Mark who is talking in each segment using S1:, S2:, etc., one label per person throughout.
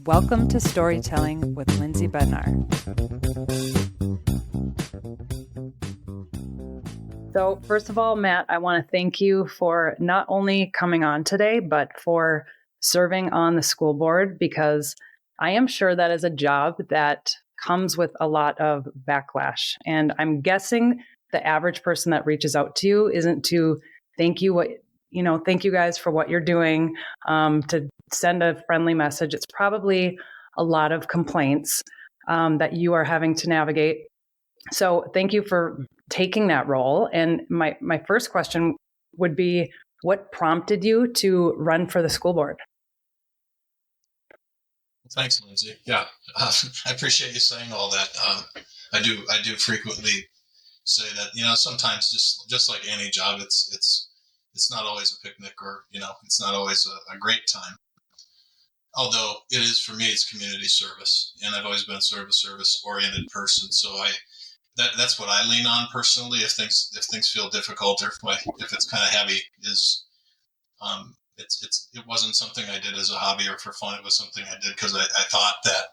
S1: Welcome to Storytelling with Lindsay Bednar. So first of all, Matt, I want to thank you for not only coming on today, but for serving on the school board, because I am sure that is a job that comes with a lot of backlash. And I'm guessing the average person that reaches out to you isn't to thank you guys for what you're doing, to send a friendly message. It's probably a lot of complaints that you are having to navigate. So thank you for taking that role. And my first question would be, what prompted you to run for the school board?
S2: Thanks, Lindsay. Yeah, I appreciate you saying all that. I do frequently say that, sometimes just like any job, it's not always a picnic, or, it's not always a great time. Although it is, for me, it's community service, and I've always been sort of a service-oriented person. So that's what I lean on personally. If things feel difficult, or if it's kind of heavy, it wasn't something I did as a hobby or for fun. It was something I did because I thought that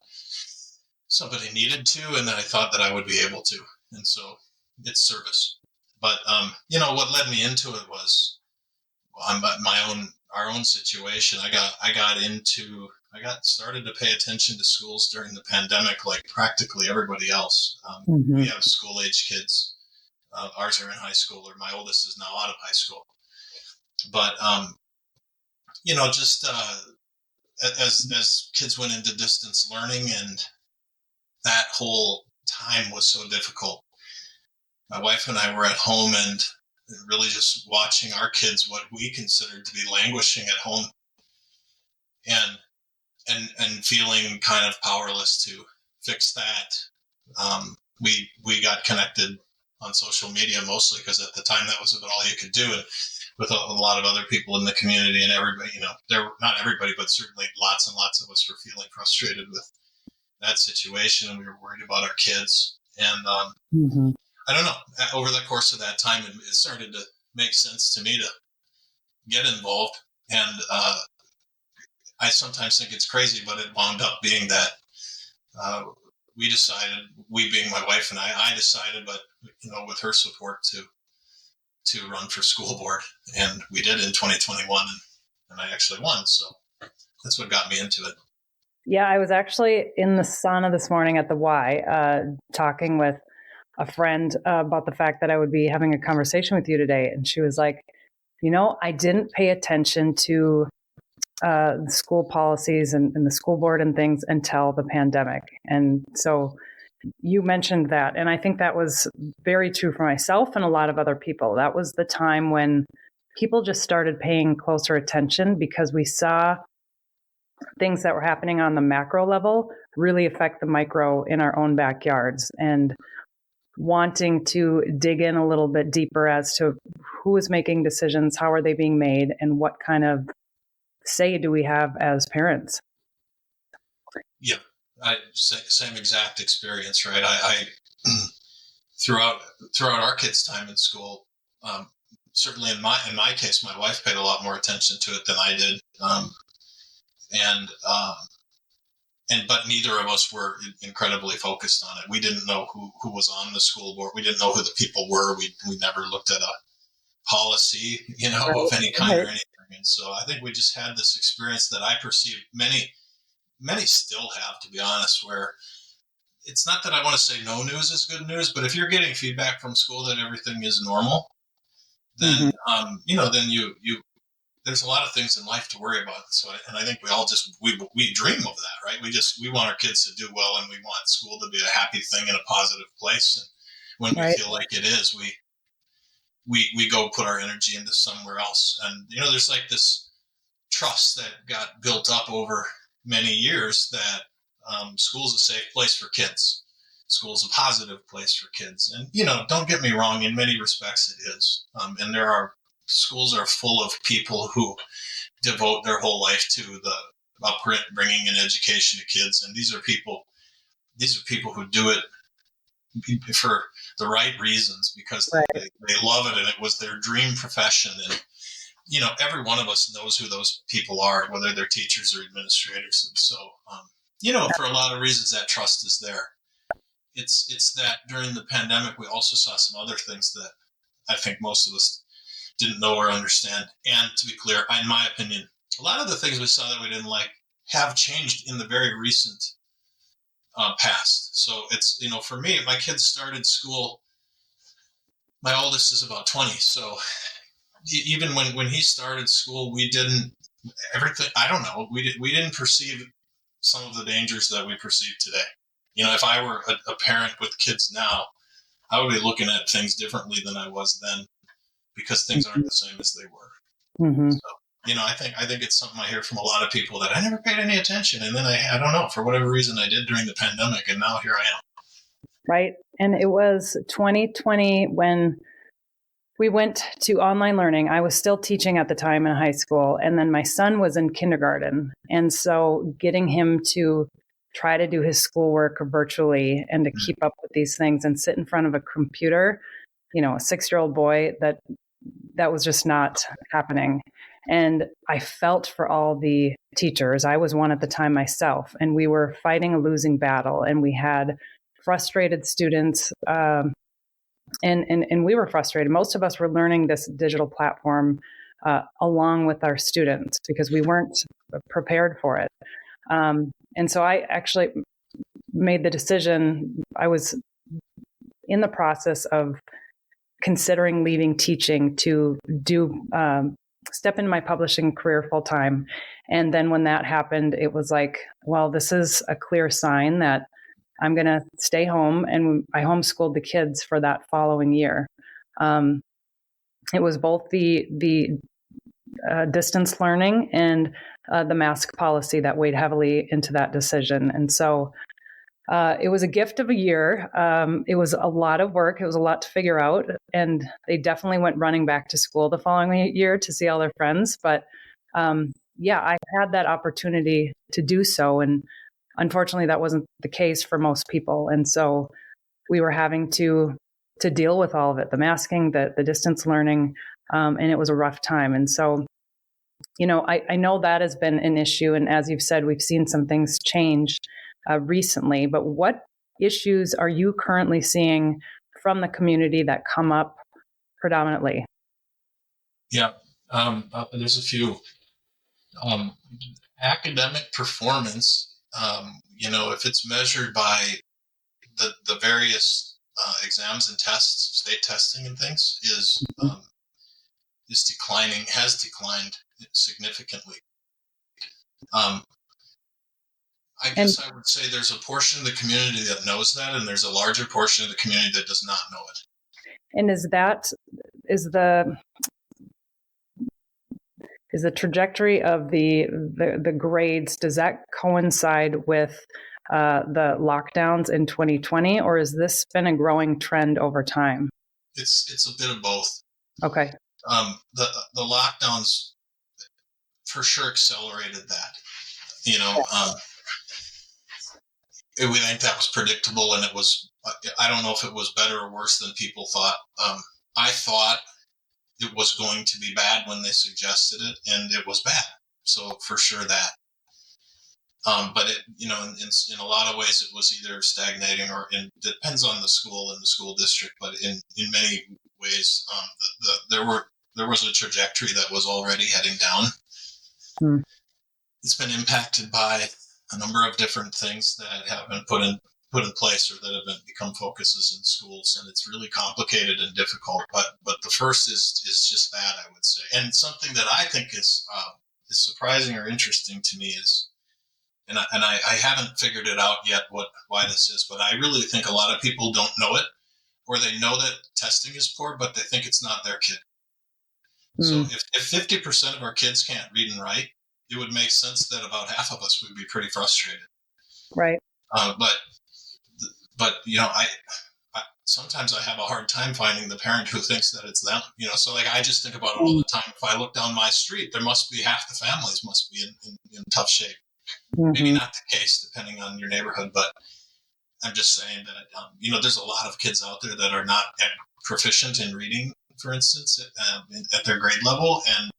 S2: somebody needed to, and that I thought that I would be able to. And so it's service. But, what led me into it was our own situation. I got started to pay attention to schools during the pandemic, like practically everybody else. We have school age kids. Ours are in high school, or my oldest is now out of high school. But, as kids went into distance learning, and that whole time was so difficult. My wife and I were at home and really just watching our kids, what we considered to be languishing at home, and feeling kind of powerless to fix that. We got connected on social media mostly because at the time that was about all you could do, and with a lot of other people in the community, and everybody, not everybody, but certainly lots and lots of us were feeling frustrated with that situation, and we were worried about our kids. And I don't know, over the course of that time, it started to make sense to me to get involved. And I sometimes think it's crazy, but it wound up being that we decided, we being my wife and I decided, but with her support, to run for school board, and we did in 2021, and I actually won. So that's what got me into it.
S1: Yeah, I was actually in the sauna this morning at the Y, talking with a friend about the fact that I would be having a conversation with you today. And she was like, I didn't pay attention to the school policies and the school board and things until the pandemic. And so you mentioned that. And I think that was very true for myself and a lot of other people. That was the time when people just started paying closer attention, because we saw things that were happening on the macro level really affect the micro in our own backyards, and wanting to dig in a little bit deeper as to who is making decisions, how are they being made, and what kind of say do we have as parents?
S2: Yeah, same exact experience, right? I throughout our kids' time in school, certainly in my case, my wife paid a lot more attention to it than I did, but neither of us were incredibly focused on it. We didn't know who was on the school board. We didn't know who the people were. We never looked at a policy, of any kind or anything. And so I think we just had this experience that I perceive many still have, to be honest, where it's not that I want to say no news is good news, but if you're getting feedback from school that everything is normal, then, then you there's a lot of things in life to worry about. So, and I think we all we dream of that, right? We want our kids to do well, and we want school to be a happy thing and a positive place. And when we feel like it is, we go put our energy into somewhere else. And, there's like this trust that got built up over many years that school is a safe place for kids. School is a positive place for kids. And, don't get me wrong, in many respects it is. And schools are full of people who devote their whole life to the upbringing and education of kids. And these are people who do it for the right reasons, because they love it, and it was their dream profession. And, every one of us knows who those people are, whether they're teachers or administrators. And so for a lot of reasons that trust is there. It's that during the pandemic, we also saw some other things that I think most of us didn't know or understand. And to be clear, in my opinion, a lot of the things we saw that we didn't like have changed in the very recent past. So it's, for me, my kids started school. My oldest is about 20. So even when he started school, we didn't perceive some of the dangers that we perceive today. If I were a parent with kids now, I would be looking at things differently than I was then, because things aren't the same as they were.
S1: Mm-hmm.
S2: So, I think it's something I hear from a lot of people that I never paid any attention. And then I don't know, for whatever reason I did during the pandemic, and now here I am.
S1: Right. And it was 2020 when we went to online learning. I was still teaching at the time in high school, and then my son was in kindergarten. And so getting him to try to do his schoolwork virtually and to keep up with these things and sit in front of a computer, a 6-year-old boy, that was just not happening. And I felt for all the teachers. I was one at the time myself, and we were fighting a losing battle, and we had frustrated students, and we were frustrated. Most of us were learning this digital platform along with our students because we weren't prepared for it. And so I actually made the decision. I was in the process of considering leaving teaching to do step into my publishing career full time. And then when that happened, it was like, well, this is a clear sign that I'm going to stay home. And I homeschooled the kids for that following year. It was both the distance learning and the mask policy that weighed heavily into that decision. And so it was a gift of a year. It was a lot of work. It was a lot to figure out. And they definitely went running back to school the following year to see all their friends. But I had that opportunity to do so. And unfortunately, that wasn't the case for most people. And so we were having to deal with all of it, the masking, the distance learning, and it was a rough time. And so, I know that has been an issue. And as you've said, we've seen some things change recently. But what issues are you currently seeing from the community that come up predominantly?
S2: Yeah, there's a few. Academic performance, if it's measured by the various exams and tests, state testing and things, is declining, has declined significantly. I guess I would say there's a portion of the community that knows that, and there's a larger portion of the community that does not know it.
S1: And is the trajectory of the grades, does that coincide with the lockdowns in 2020, or has this been a growing trend over time?
S2: It's a bit of both.
S1: Okay.
S2: The lockdowns for sure accelerated that. We think that was predictable, and it was. I don't know if it was better or worse than people thought. I thought it was going to be bad when they suggested it, and it was bad. So for sure that. But it, in a lot of ways, it was either stagnating or it depends on the school and the school district. But in many ways, there was a trajectory that was already heading down. It's been impacted by a number of different things that have been put in place or that have become focuses in schools, and it's really complicated and difficult. But the first is just that, I would say, and something that I think is surprising or interesting to me is, and I haven't figured it out yet why this is, but I really think a lot of people don't know it, or they know that testing is poor, but they think it's not their kid. So if 50% of our kids can't read and write, it would make sense that about half of us would be pretty frustrated.
S1: Right.
S2: But I sometimes I have a hard time finding the parent who thinks that it's them. So I just think about it all the time. If I look down my street, there must be half the families must be in tough shape. Mm-hmm. Maybe not the case depending on your neighborhood, but I'm just saying that there's a lot of kids out there that are not proficient in reading, for instance, at their grade level, and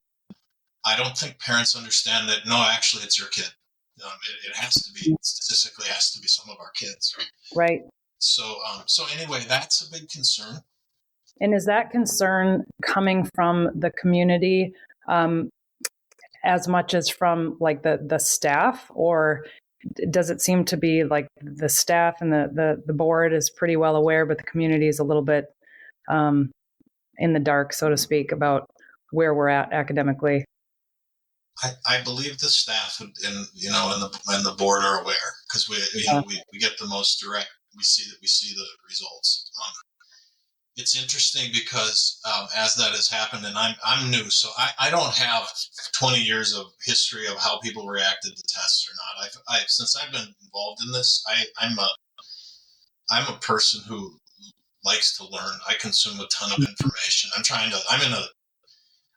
S2: I don't think parents understand that. No, actually, it's your kid. It has to be, statistically has to be some of our kids.
S1: Right.
S2: So anyway, that's a big concern.
S1: And is that concern coming from the community as much as from like the staff, or does it seem to be like the staff and the board is pretty well aware, but the community is a little bit in the dark, so to speak, about where we're at academically?
S2: I believe the staff and the board are aware, because we get the most direct. We see the results. It's interesting because as that has happened, and I'm new, so I don't have 20 years of history of how people reacted to tests or not. Since I've been involved in this, I'm a person who likes to learn. I consume a ton of information.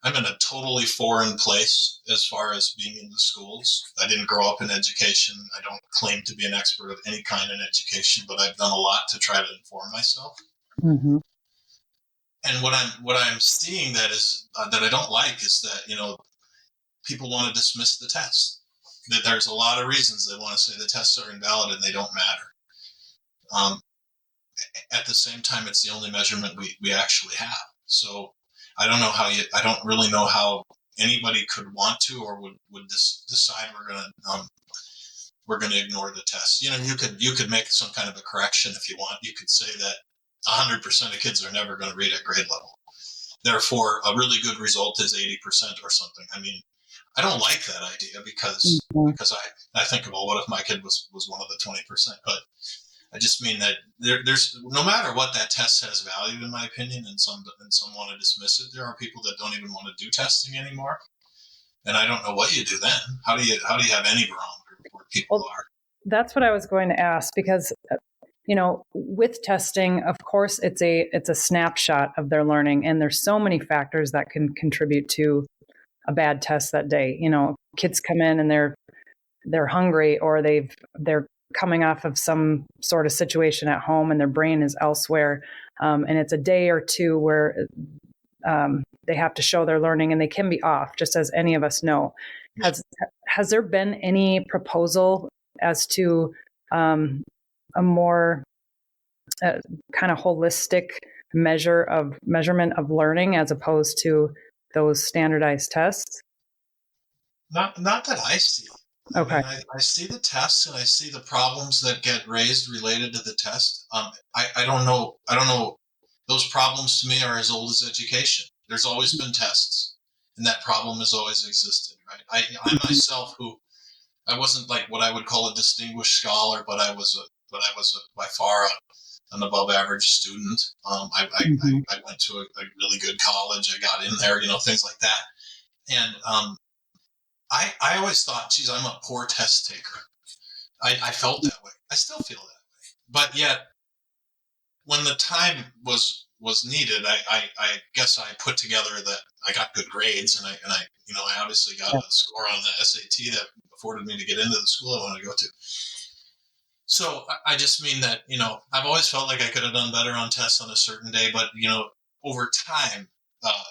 S2: I'm in a totally foreign place as far as being in the schools. I didn't grow up in education. I don't claim to be an expert of any kind in education, but I've done a lot to try to inform myself.
S1: Mm-hmm.
S2: And what I'm seeing that I don't like is that people want to dismiss the test. That there's a lot of reasons they want to say the tests are invalid and they don't matter. At the same time, it's the only measurement we actually have. So I don't really know how anybody could want to or would decide we're gonna ignore the test. You could make some kind of a correction if you want. You could say that 100% of kids are never going to read at grade level. Therefore, a really good result is 80% or something. I mean, I don't like that idea because I think, well, what if my kid was one of the 20%? But I just mean that there's no matter what, that test has value in my opinion, and some want to dismiss it. There are people that don't even want to do testing anymore, and I don't know what you do then. How do you have any barometer where people are?
S1: That's what I was going to ask, because with testing, of course, it's a snapshot of their learning, and there's so many factors that can contribute to a bad test that day. Kids come in and they're hungry, or they're coming off of some sort of situation at home and their brain is elsewhere. And it's a day or two where they have to show their learning, and they can be off, just as any of us know. Has there been any proposal as to a more kind of holistic measurement of learning as opposed to those standardized tests?
S2: Not that I see.
S1: Okay.
S2: I see the tests and I see the problems that get raised related to the test. I don't know. Those problems to me are as old as education. There's always been tests, and that problem has always existed, right? I myself, I wasn't like what I would call a distinguished scholar, but I was by far an above average student. I went to a really good college. I got in there, things like that. And I always thought, geez, I'm a poor test taker. I felt that way. I still feel that way. But yet, when the time was needed, I guess I put together that I got good grades, and I obviously got a score on the SAT that afforded me to get into the school I wanted to go to. So I just mean that, I've always felt like I could have done better on tests on a certain day, but, over time,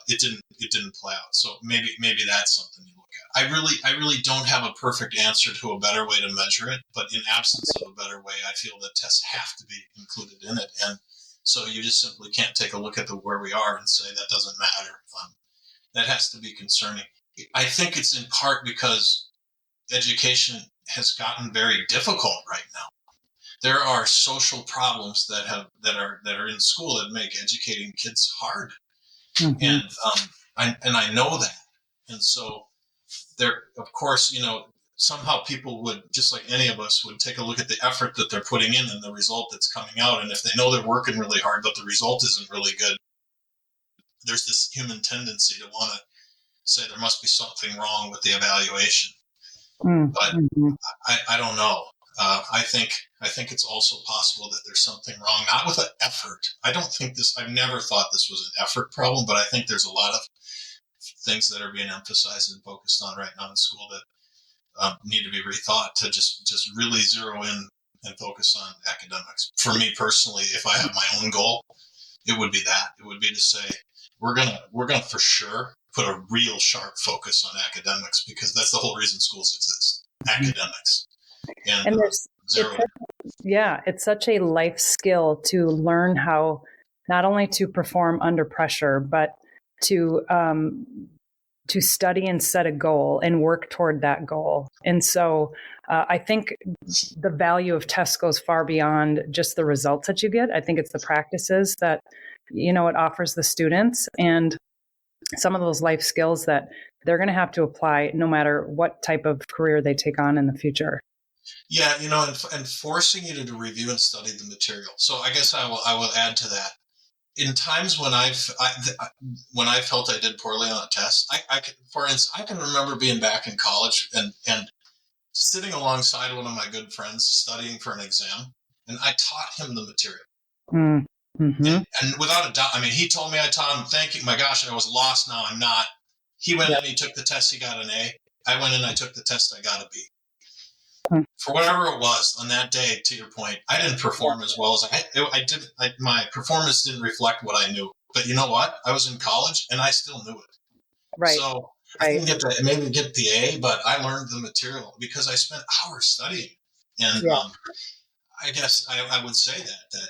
S2: it didn't play out. So maybe that's something you look at. I really don't have a perfect answer to a better way to measure it, but in absence of a better way, I feel that tests have to be included in it. And so you just simply can't take a look at where we are and say that doesn't matter. That has to be concerning. I think it's in part because education has gotten very difficult right now. There are social problems that are in school that make educating kids hard. Mm-hmm. And I know that. And so there, of course, somehow people would, just like any of us, would take a look at the effort that they're putting in and the result that's coming out. And if they know they're working really hard, but the result isn't really good, there's this human tendency to want to say there must be something wrong with the evaluation. Mm-hmm. But I don't know. I think it's also possible that there's something wrong, not with an effort. I've never thought this was an effort problem, but I think there's a lot of things that are being emphasized and focused on right now in school that need to be rethought to just really zero in and focus on academics. For me personally, if I have my own goal, it would be that. It would be to say, we're gonna for sure put a real sharp focus on academics, because that's the whole reason schools exist. academics. And,
S1: And there's,
S2: zero.
S1: it's such a life skill to learn how not only to perform under pressure, but to study and set a goal and work toward that goal. And so I think the value of tests goes far beyond just the results that you get. I think it's the practices that, it offers the students and some of those life skills that they're going to have to apply no matter what type of career they take on in the future.
S2: Yeah, and forcing you to review and study the material. So I guess I will add to that. In times when I felt I did poorly on a test, for instance, I can remember being back in college and sitting alongside one of my good friends studying for an exam, and I taught him the material.
S1: Mm-hmm.
S2: And without a doubt, I mean, he told me I taught him. Thank you. My gosh, I was lost. Now I'm not. He went in, he took the test, he got an A. I went in, I took the test, I got a B. For whatever it was on that day, to your point, I didn't perform as well as I did. My performance didn't reflect what I knew. But you know what? I was in college and I still knew it.
S1: Right.
S2: So I didn't maybe get the A, but I learned the material because I spent hours studying. And I guess I would say that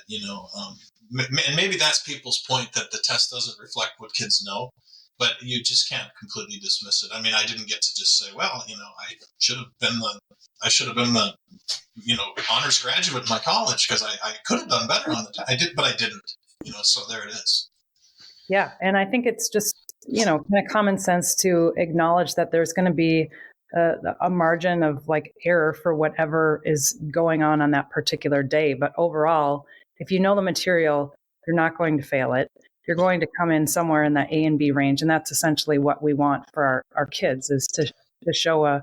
S2: and maybe that's people's point, that the test doesn't reflect what kids know. But you just can't completely dismiss it. I mean, I didn't get to just say, well, I should have been the honors graduate in my college because I could have done better on the test. I did, but I didn't. So there it is.
S1: Yeah, and I think it's just kind of common sense to acknowledge that there's going to be a margin of like error for whatever is going on that particular day. But overall, if you know the material, you're not going to fail it. You're going to come in somewhere in that A and B range. And that's essentially what we want for our kids, is to show a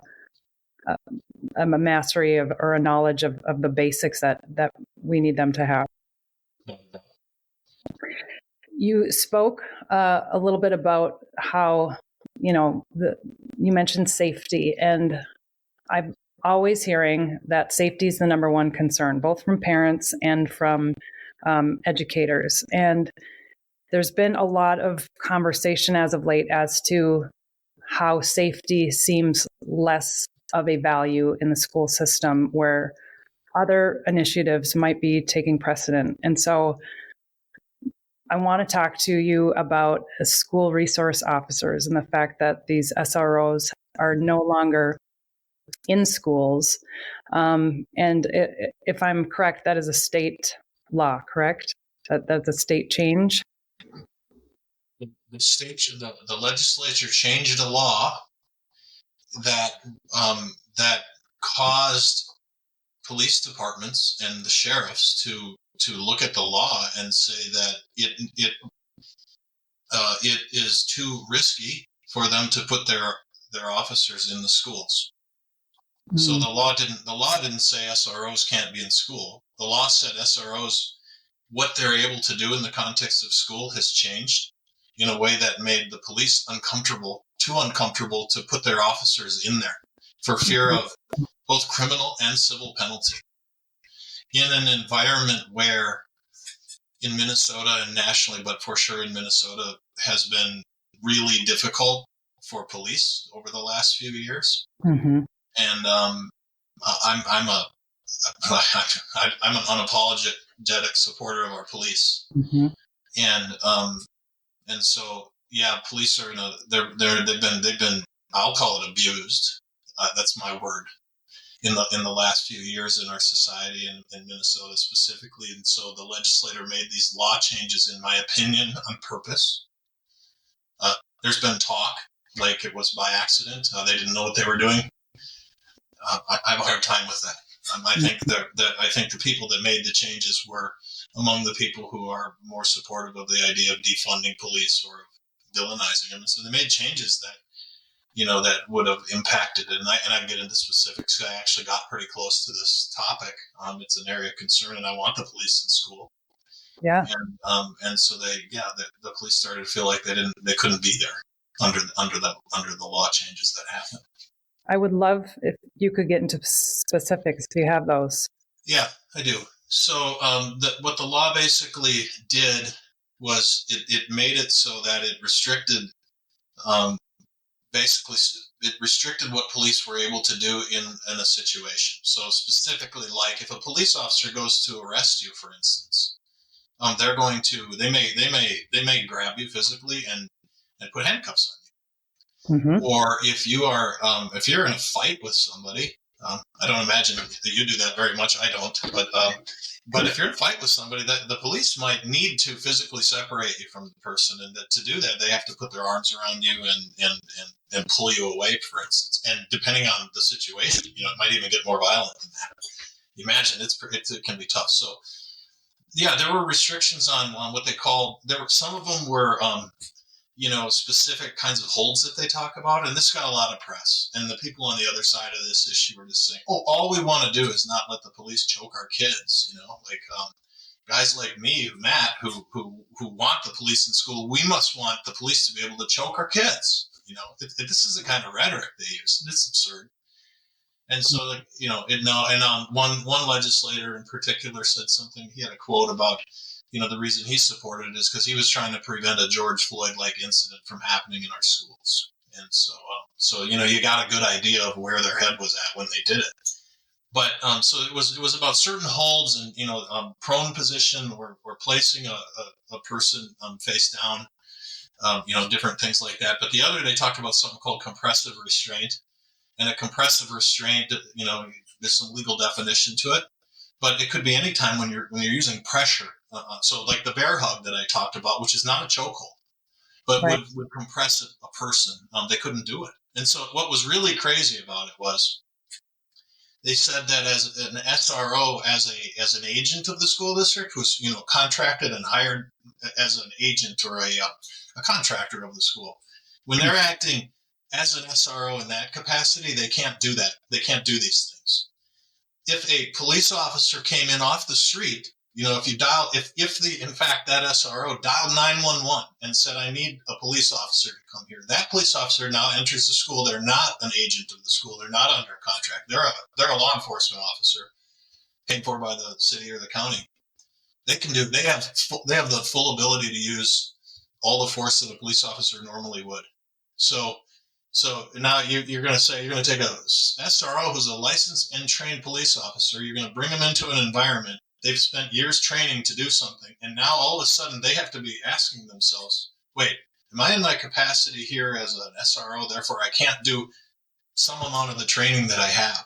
S1: mastery of, or a knowledge of the basics that we need them to have. You spoke a little bit about how, you mentioned safety, and I'm always hearing that safety is the number one concern, both from parents and from educators. And there's been a lot of conversation as of late as to how safety seems less of a value in the school system, where other initiatives might be taking precedent. And so I want to talk to you about school resource officers and the fact that these SROs are no longer in schools. And if I'm correct, that is a state law, correct? That's a state change?
S2: The legislature changed a law that caused police departments and the sheriffs to look at the law and say that it is too risky for them to put their officers in the schools. Mm-hmm. So the law didn't say SROs can't be in school. The law said SROs, what they're able to do in the context of school has changed in a way that made the police too uncomfortable to put their officers in there for fear of both criminal and civil penalty. In an environment where in Minnesota and nationally, but for sure in Minnesota, has been really difficult for police over the last few years. Mm-hmm. And I'm an unapologetic supporter of our police. Mm-hmm. And so, yeah, police are they've been, I'll call it abused. That's my word. In the last few years in our society and in Minnesota specifically. And so the legislator made these law changes, in my opinion, on purpose. There's been talk like it was by accident. They didn't know what they were doing. I have a hard time with that. I think the people that made the changes were among the people who are more supportive of the idea of defunding police or villainizing them. And so they made changes that would have impacted it. And I get into specifics. I actually got pretty close to this topic. It's an area of concern, and I want the police in school. Yeah. And so the police started to feel like they couldn't be there under the law changes that happened.
S1: I would love if you could get into specifics. Do you have those?
S2: Yeah, I do. So what the law basically did was it made it so that it restricted basically it restricted what police were able to do in a situation. So specifically, like if a police officer goes to arrest you, for instance, they may grab you physically and put handcuffs on you.
S1: Mm-hmm.
S2: Or if you're in a fight with somebody, I don't imagine that you do that very much. I don't, but if you're in a fight with somebody, that the police might need to physically separate you from the person, and that to do that, they have to put their arms around you and pull you away, for instance. And depending on the situation, it might even get more violent than that. Imagine it can be tough. So, yeah, there were restrictions on what they called. Some of them were. Specific kinds of holds that they talk about. And this got a lot of press. And the people on the other side of this issue were just saying, all we want to do is not let the police choke our kids. Guys like me, Matt, who want the police in school, we must want the police to be able to choke our kids. This is the kind of rhetoric they use. And it's absurd. And so, one legislator in particular said something. He had a quote about, the reason he supported it is because he was trying to prevent a George Floyd-like incident from happening in our schools. And so you got a good idea of where their head was at when they did it. But so it was about certain holds and, prone position or placing a person face down, different things like that. But the other, they talked about something called compressive restraint. And a compressive restraint, there's some legal definition to it. But it could be any time when you're using pressure. So like the bear hug that I talked about, which is not a chokehold, but right. would compress a person. They couldn't do it. And so what was really crazy about it was they said that as an SRO, as an agent of the school district, who's contracted and hired as an agent or a contractor of the school, when they're acting as an SRO in that capacity, they can't do that. They can't do these things. If a police officer came in off the street, in fact that SRO dialed 911 and said, I need a police officer to come here. That police officer now enters the school. They're not an agent of the school. They're not under contract. They're a law enforcement officer paid for by the city or the county. They have the full ability to use all the force that a police officer normally would. So now you're going to take a SRO who's a licensed and trained police officer. You're going to bring them into an environment. They've spent years training to do something. And now all of a sudden they have to be asking themselves, wait, am I in my capacity here as an SRO? Therefore, I can't do some amount of the training that I have.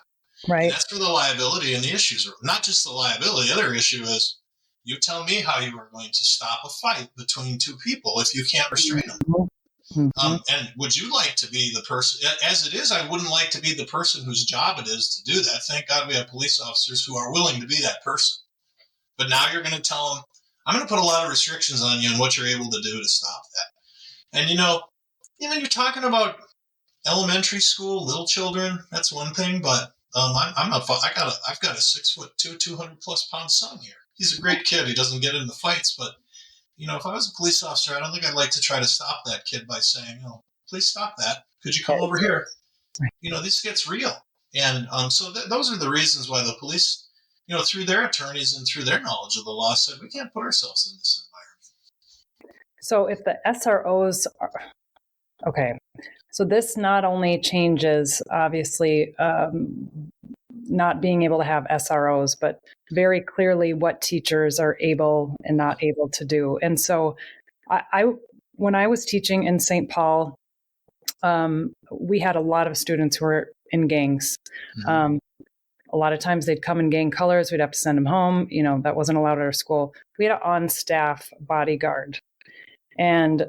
S2: Right. And that's where the liability and the issues are. Not just the liability. The other issue is you tell me how you are going to stop a fight between two people if you can't restrain them. Mm-hmm. And would you like to be the person, as it is, I wouldn't like to be the person whose job it is to do that. Thank God we have police officers who are willing to be that person. But now you're going to tell them, I'm going to put a lot of restrictions on you and what you're able to do to stop that. And, you're talking about elementary school, little children, that's one thing. But I've got a 6'2", 200+ pound son here. He's a great kid. He doesn't get into fights, but if I was a police officer, I don't think I'd like to try to stop that kid by saying, please stop that. Could you come over here? This gets real. And so those are the reasons why the police, through their attorneys and through their knowledge of the law, said we can't put ourselves in this environment.
S1: So if the SROs are, okay, so this not only changes, obviously, not being able to have SROs, but very clearly what teachers are able and not able to do. And so when I was teaching in St. Paul, we had a lot of students who were in gangs. Mm-hmm. A lot of times they'd come in gang colors. We'd have to send them home. That wasn't allowed at our school. We had an on-staff bodyguard. And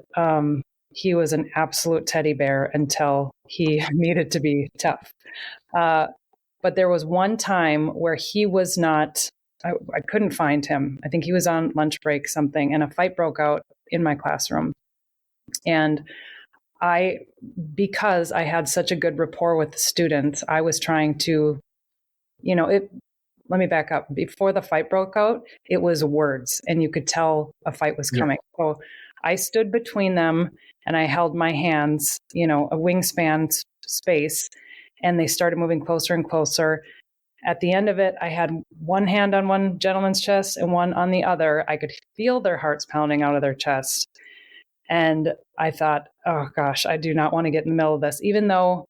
S1: he was an absolute teddy bear until he needed to be tough. But there was one time where he was not, I couldn't find him. I think he was on lunch break, something, and a fight broke out in my classroom. And because I had such a good rapport with the students, I was trying to, let me back up. Before the fight broke out, it was words, and you could tell a fight was coming. Yeah. So I stood between them and I held my hands, a wingspan space, and they started moving closer and closer. At the end of it, I had one hand on one gentleman's chest and one on the other. I could feel their hearts pounding out of their chest. And I thought, oh gosh, I do not want to get in the middle of this, even though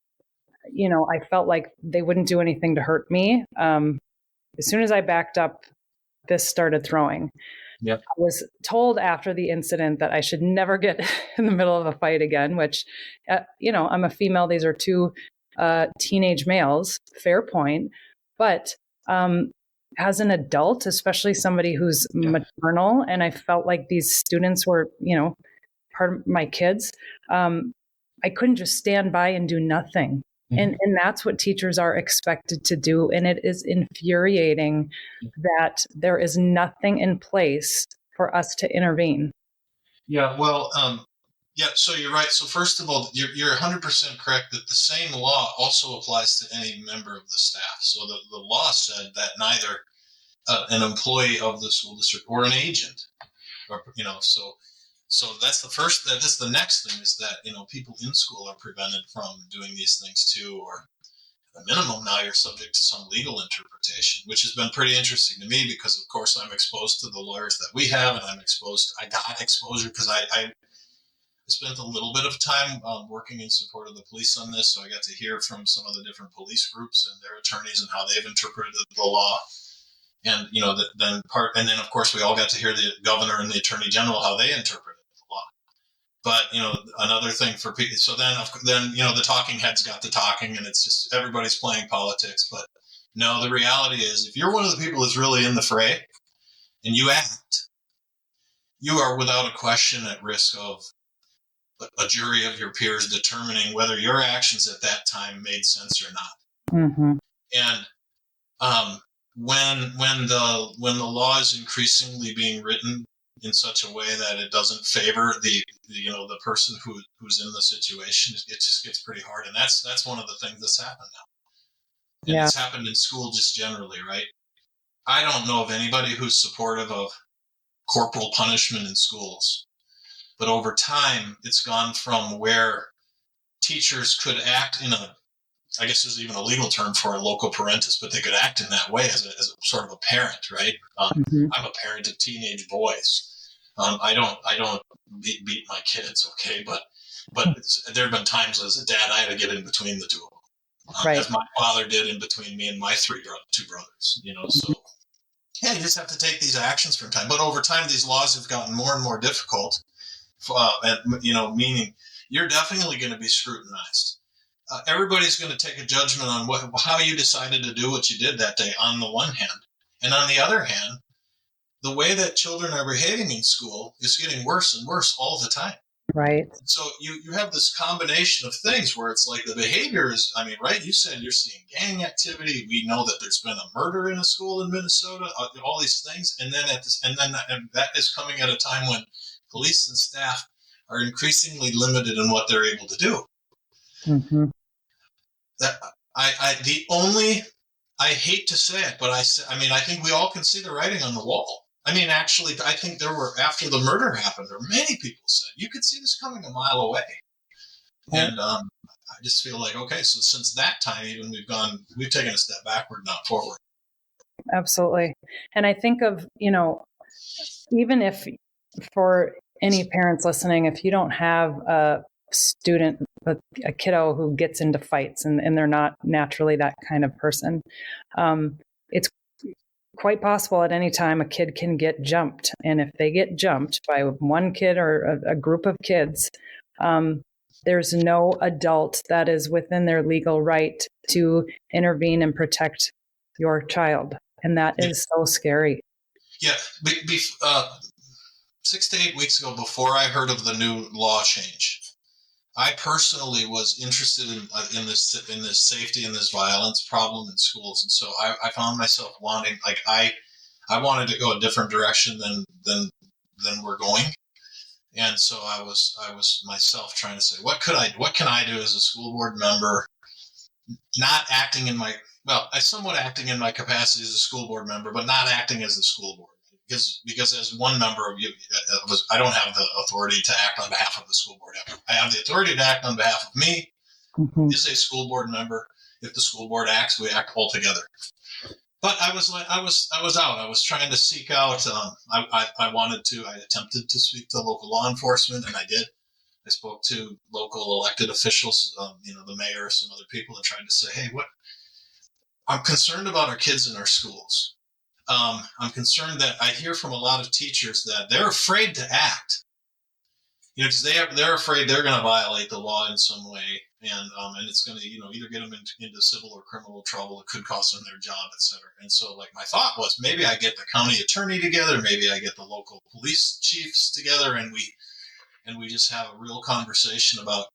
S1: I felt like they wouldn't do anything to hurt me. As soon as I backed up, this started throwing.
S2: Yep.
S1: I was told after the incident that I should never get in the middle of a fight again, which, I'm a female. These are two teenage males. Fair point. But as an adult, especially somebody who's maternal, and I felt like these students were, part of my kids, I couldn't just stand by and do nothing. And that's what teachers are expected to do. And it is infuriating that there is nothing in place for us to intervene.
S2: Yeah, well, so you're right. So first of all, you're 100% correct that the same law also applies to any member of the staff. So the law said that neither an employee of the school district or an agent, or, so that's the first. That's the next thing is that people in school are prevented from doing these things too, or at the minimum now you're subject to some legal interpretation, which has been pretty interesting to me because of course I'm exposed to the lawyers that we have, and I got exposure because I spent a little bit of time working in support of the police on this, so I got to hear from some of the different police groups and their attorneys and how they've interpreted the law. And then of course we all got to hear the governor and the attorney general how they interpreted the law. But another thing for people, so then the talking heads got to talking, and it's just everybody's playing politics. But no, the reality is, if you're one of the people that's really in the fray and you act, you are without a question at risk of a jury of your peers determining whether your actions at that time made sense or not.
S1: Mm-hmm.
S2: And when the law is increasingly being written in such a way that it doesn't favor the person who's in the situation, it just gets pretty hard. And that's one of the things that's happened now. And it's happened in school just generally, right? I don't know of anybody who's supportive of corporal punishment in schools. But over time, it's gone from where teachers could act I guess there's even a legal term for a local parentis, but they could act in that way as a sort of a parent, right? I'm a parent of teenage boys. I don't beat my kids, okay? But there have been times as a dad I had to get in between the two of them, as my father did in between me and my two brothers. So you just have to take these actions from time. But over time, these laws have gotten more and more difficult. Meaning you're definitely going to be scrutinized. Everybody's going to take a judgment on how you decided to do what you did that day on the one hand. And on the other hand, the way that children are behaving in school is getting worse and worse all the time.
S1: Right.
S2: So you have this combination of things where it's like the behavior is, right? You said you're seeing gang activity. We know that there's been a murder in a school in Minnesota, all these things. And then that is coming at a time when police and staff are increasingly limited in what they're able to do.
S1: Mm-hmm.
S2: I hate to say it, but I think we all can see the writing on the wall. Actually, I think after the murder happened, or many people said, you could see this coming a mile away. And I just feel like, okay, so since that time, even we've taken a step backward, not forward.
S1: Absolutely. And I think of, even if for any parents listening, if you don't have a student, a kiddo who gets into fights and they're not naturally that kind of person, it's quite possible at any time a kid can get jumped. And if they get jumped by one kid or a group of kids, there's no adult that is within their legal right to intervene and protect your child. And that is so scary. Yeah.
S2: 6 to 8 weeks ago, before I heard of the new law change, I personally was interested in this safety and this violence problem in schools, and so I found myself wanting, I wanted to go a different direction than we're going, and so I was myself trying to say, what can I do as a school board member, not acting in my I somewhat acting in my capacity as a school board member, but not acting as the school board. Because as one member of you, I don't have the authority to act on behalf of the school board ever. I have the authority to act on behalf of me, as a school board member. If the school board acts, we act all together. But I was out. I was trying to seek out. I attempted to speak to local law enforcement, and I did. I spoke to local elected officials, the mayor, some other people, and tried to say, hey, I'm concerned about our kids in our schools. I'm concerned that I hear from a lot of teachers that they're afraid to act, because they're afraid they're going to violate the law in some way, and it's going to either get them into civil or criminal trouble. It could cost them their job, etc. And so, like, my thought was, maybe I get the county attorney together, maybe I get the local police chiefs together, and we just have a real conversation about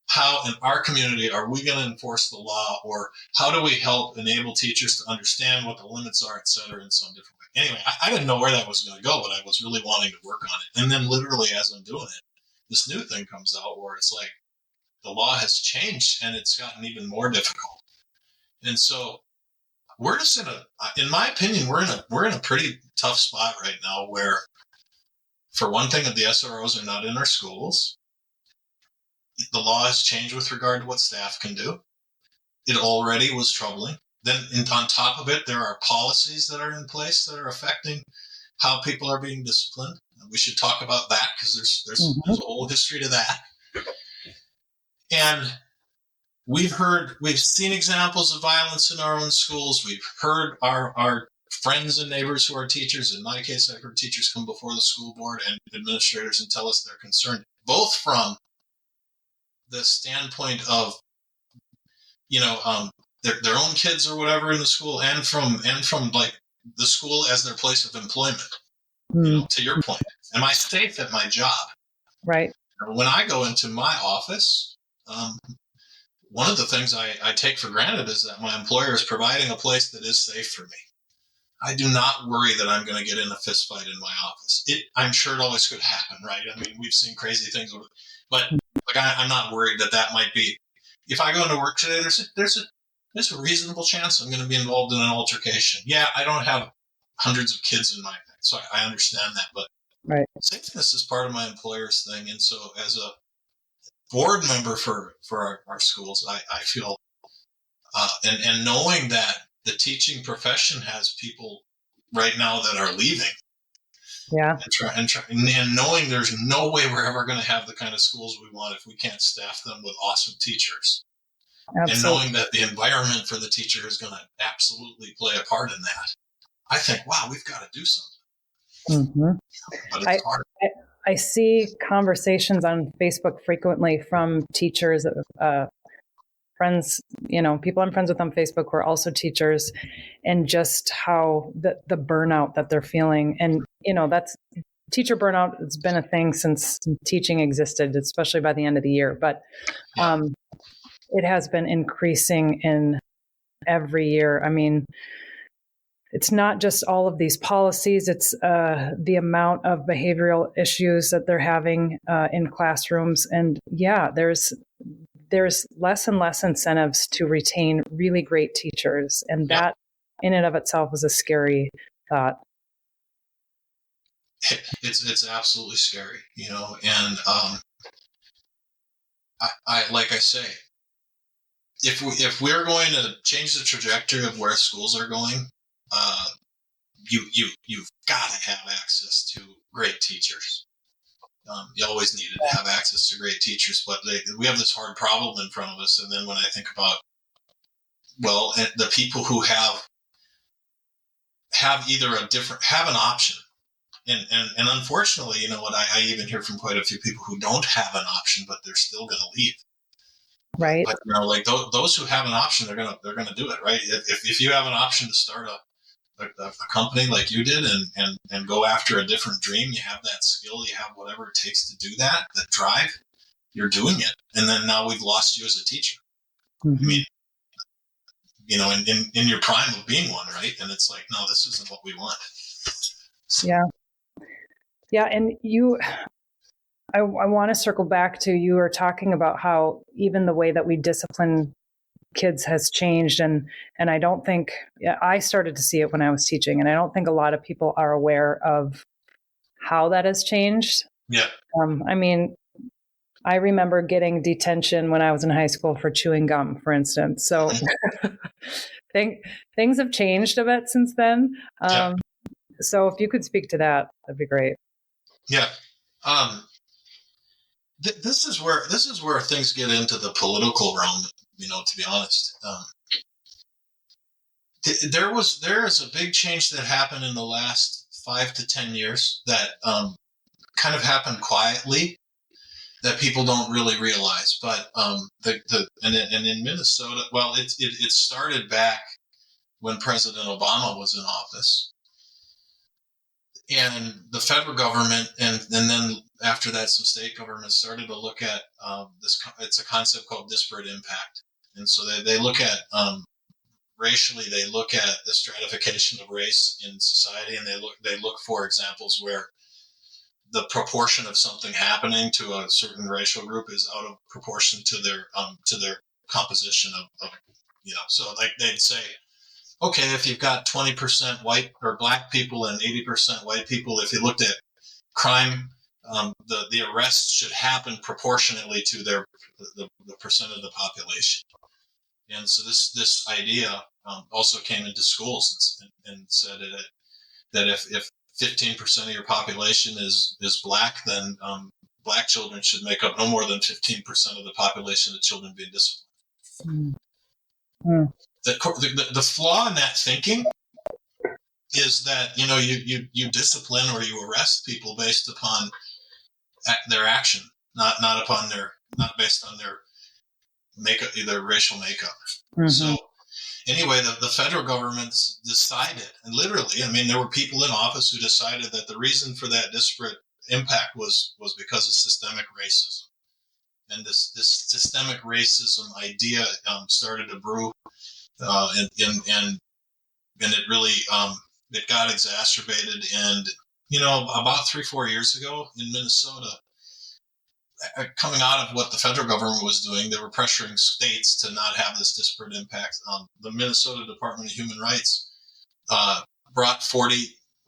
S2: how in our community are we going to enforce the law, or how do we help enable teachers to understand what the limits are, et cetera, in some different way. Anyway, I didn't know where that was going to go, but I was really wanting to work on it. And then literally as I'm doing it, this new thing comes out where it's like the law has changed and it's gotten even more difficult. And so we're just in my opinion, we're in a pretty tough spot right now where, for one thing, the SROs are not in our schools. The law has changed with regard to what staff can do. It already was troubling. Then on top of it, there are policies that are in place that are affecting how people are being disciplined. We should talk about that because there's a whole history to that. And we've seen examples of violence in our own schools. We've heard our friends and neighbors who are teachers. In my case, I've heard teachers come before the school board and administrators and tell us they're concerned, both from the standpoint of, their own kids or whatever in the school, and from like the school as their place of employment. To your point, am I safe at my job?
S1: Right.
S2: When I go into my office, one of the things I take for granted is that my employer is providing a place that is safe for me. I do not worry that I'm going to get in a fist fight in my office. I'm sure it always could happen, right? I mean, we've seen crazy things, but I'm not worried that might be. If I go into work today, there's a reasonable chance I'm going to be involved in an altercation. Yeah, I don't have hundreds of kids in my thing, so I understand that, but
S1: right.
S2: Safeness is part of my employer's thing. And so as a board member for our schools, I feel, and knowing that the teaching profession has people right now that are leaving.
S1: Yeah.
S2: And knowing there's no way we're ever going to have the kind of schools we want if we can't staff them with awesome teachers. Absolutely. And knowing that the environment for the teacher is going to absolutely play a part in that. I think, wow, we've got to do something.
S1: Mm-hmm.
S2: But it's hard.
S1: I see conversations on Facebook frequently from teachers, friends, people I'm friends with on Facebook who are also teachers, and just how the burnout that they're feeling. And, that's teacher burnout. It's been a thing since teaching existed, especially by the end of the year. But it has been increasing in every year. I mean, it's not just all of these policies, it's the amount of behavioral issues that they're having in classrooms. And there's less and less incentives to retain really great teachers. And that in and of itself is a scary thought.
S2: It's absolutely scary, and I like I say, if we're going to change the trajectory of where schools are going, you've got to have access to great teachers. You always needed to have access to great teachers, but we have this hard problem in front of us. And then when I think about, the people who have either have an option, and unfortunately, I even hear from quite a few people who don't have an option, but they're still going to leave.
S1: Right.
S2: But like those who have an option, they're gonna do it, right? If you have an option to start a company like you did and go after a different dream, you have that skill, you have whatever it takes to do that drive, you're doing it. And then now we've lost you as a teacher. Mm-hmm. I mean, in your prime of being one, right? And it's like, no, this isn't what we want. So.
S1: Yeah. And I want to circle back to, you were talking about how even the way that we discipline kids has changed. And I don't think, I started to see it when I was teaching, and I don't think a lot of people are aware of how that has changed.
S2: Yeah.
S1: I mean, I remember getting detention when I was in high school for chewing gum, for instance. So things have changed a bit since then. So if you could speak to that, that'd be great.
S2: Yeah. this is where things get into the political realm. To be honest, there is a big change that happened in the last 5 to 10 years that kind of happened quietly that people don't really realize. But and in Minnesota, well, it started back when President Obama was in office, and the federal government, and then after that, some state governments started to look at this. It's a concept called disparate impact, and so they look at racially. They look at the stratification of race in society, and they look for examples where the proportion of something happening to a certain racial group is out of proportion to their composition of So like they'd say, okay, if you've got 20% white or black people and 80% white people, if you looked at crime, the arrests should happen proportionately to the percent of the population. And so this idea also came into schools and said that if 15% of your population is black, then black children should make up no more than 15% of the population of children being disciplined. Mm-hmm. The flaw in that thinking is that you discipline or you arrest people based upon their action, not based on their makeup, their racial makeup. Mm-hmm. So anyway, the federal government decided, and literally, there were people in office who decided that the reason for that disparate impact was because of systemic racism, and this systemic racism idea started to brew. And it really it got exacerbated, and about 3-4 years ago in Minnesota, coming out of what the federal government was doing, they were pressuring states to not have this disparate impact. The Minnesota Department of Human Rights brought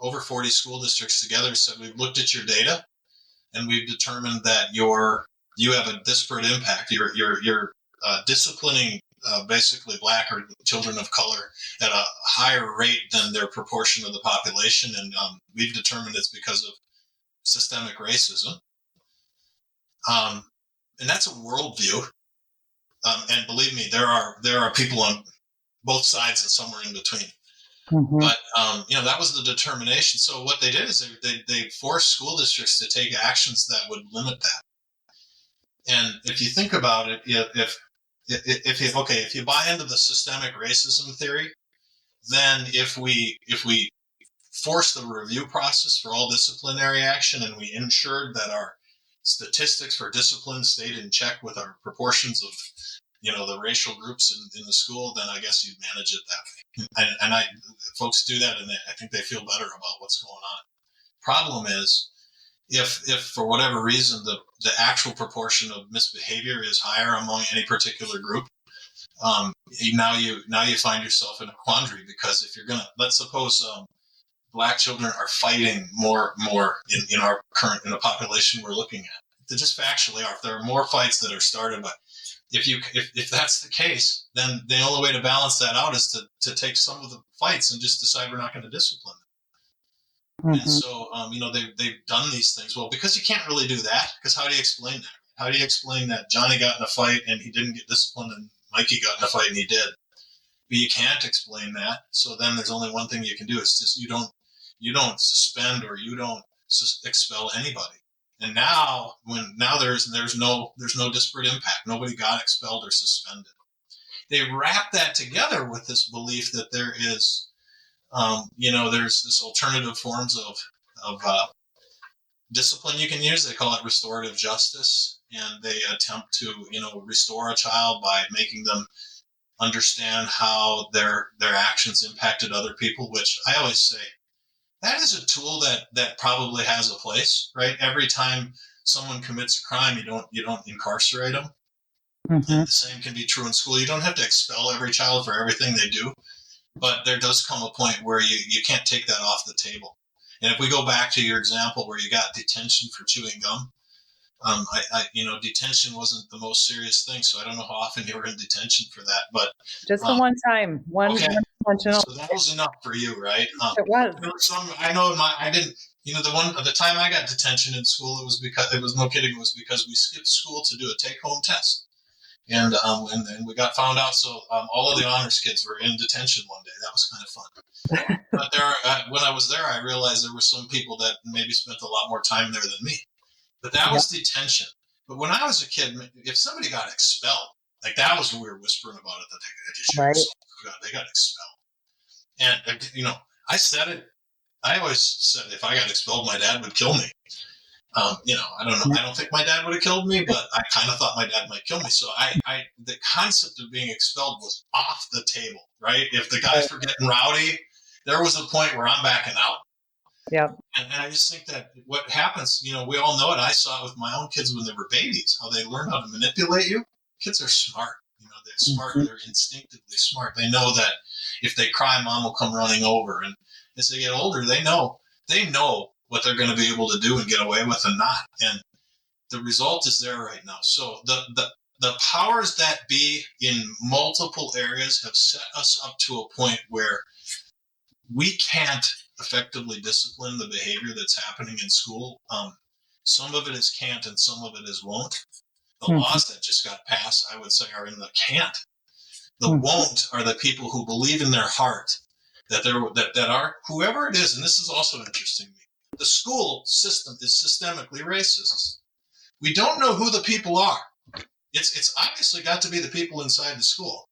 S2: over 40 school districts together, said, we've looked at your data and we've determined that you have a disparate impact. You're disciplining basically black or children of color at a higher rate than their proportion of the population, and we've determined it's because of systemic racism. And that's a worldview. And believe me, there are people on both sides and somewhere in between. Mm-hmm. But that was the determination. So what they did is they forced school districts to take actions that would limit that. And if you think about it, if you buy into the systemic racism theory, then if we force the review process for all disciplinary action and we ensured that our statistics for discipline stayed in check with our proportions of the racial groups in the school, then I guess you'd manage it that way. And folks do that, and I think they feel better about what's going on. Problem is, if for whatever reason the actual proportion of misbehavior is higher among any particular group, now you find yourself in a quandary, because if you're gonna, let's suppose black children are fighting more in our current, in the population we're looking at, they just factually are. If there are more fights that are started by, if that's the case, then the only way to balance that out is to take some of the fights and just decide we're not going to discipline them. Mm-hmm. And so, they've done these things. Well, because you can't really do that, because how do you explain that? How do you explain that Johnny got in a fight and he didn't get disciplined, and Mikey got in a fight and he did? But you can't explain that. So then there's only one thing you can do. It's just you don't suspend or you don't expel anybody. And now there's no disparate impact. Nobody got expelled or suspended. They wrap that together with this belief that there is, there's this alternative forms of discipline you can use. They call it restorative justice, and they attempt to restore a child by making them understand how their actions impacted other people. Which I always say, that is a tool that probably has a place, right? Every time someone commits a crime, you don't incarcerate them. Mm-hmm. And the same can be true in school. You don't have to expel every child for everything they do, but there does come a point where you can't take that off the table. And if we go back to your example where you got detention for chewing gum, detention wasn't the most serious thing, so I don't know how often you were in detention for that, but
S1: just the one time, one intentional.
S2: So that was enough for you, right?
S1: It was.
S2: There were some, I know I didn't, the time I got detention in school, it was no kidding. It was because we skipped school to do a take home test. And then we got found out. So all of the honors kids were in detention one day. That was kind of fun. But when I was there, I realized there were some people that maybe spent a lot more time there than me. But that was detention. But when I was a kid, if somebody got expelled, like that was what we were whispering about it, that they got expelled. And, I said it. I always said if I got expelled, my dad would kill me. I don't know. I don't think my dad would have killed me, but I kind of thought my dad might kill me. So the concept of being expelled was off the table, right? If the guys were getting rowdy, there was a point where I'm backing out.
S1: Yeah.
S2: And I just think that what happens, we all know it. I saw it with my own kids when they were babies, how they learn how to manipulate you. Kids are smart. They're smart. They're instinctively smart. They know that if they cry, mom will come running over. And as they get older, they know what they're going to be able to do and get away with and not. And the result is there right now. So the powers that be in multiple areas have set us up to a point where we can't effectively discipline the behavior that's happening in school. Some of it is can't and some of it is won't. The laws that just got passed, I would say, are in the can't. The won't are the people who believe in their heart that are whoever it is. And this is also interesting to me. The school system is systemically racist. We don't know who the people are. It's obviously got to be the people inside the school.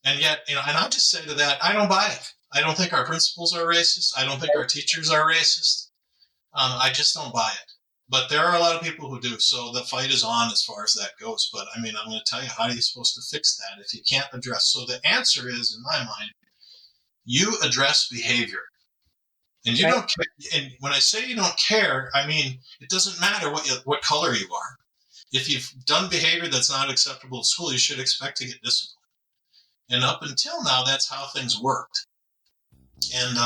S2: And yet, and I just say to that, I don't buy it. I don't think our principals are racist. I don't think our teachers are racist. I just don't buy it. But there are a lot of people who do. So the fight is on as far as that goes. But I'm going to tell you, how are you supposed to fix that if you can't address? So the answer is, in my mind, you address behavior. And you don't care. And when I say you don't care, I mean, it doesn't matter what color you are. If you've done behavior that's not acceptable at school, you should expect to get disciplined. And up until now, that's how things worked. And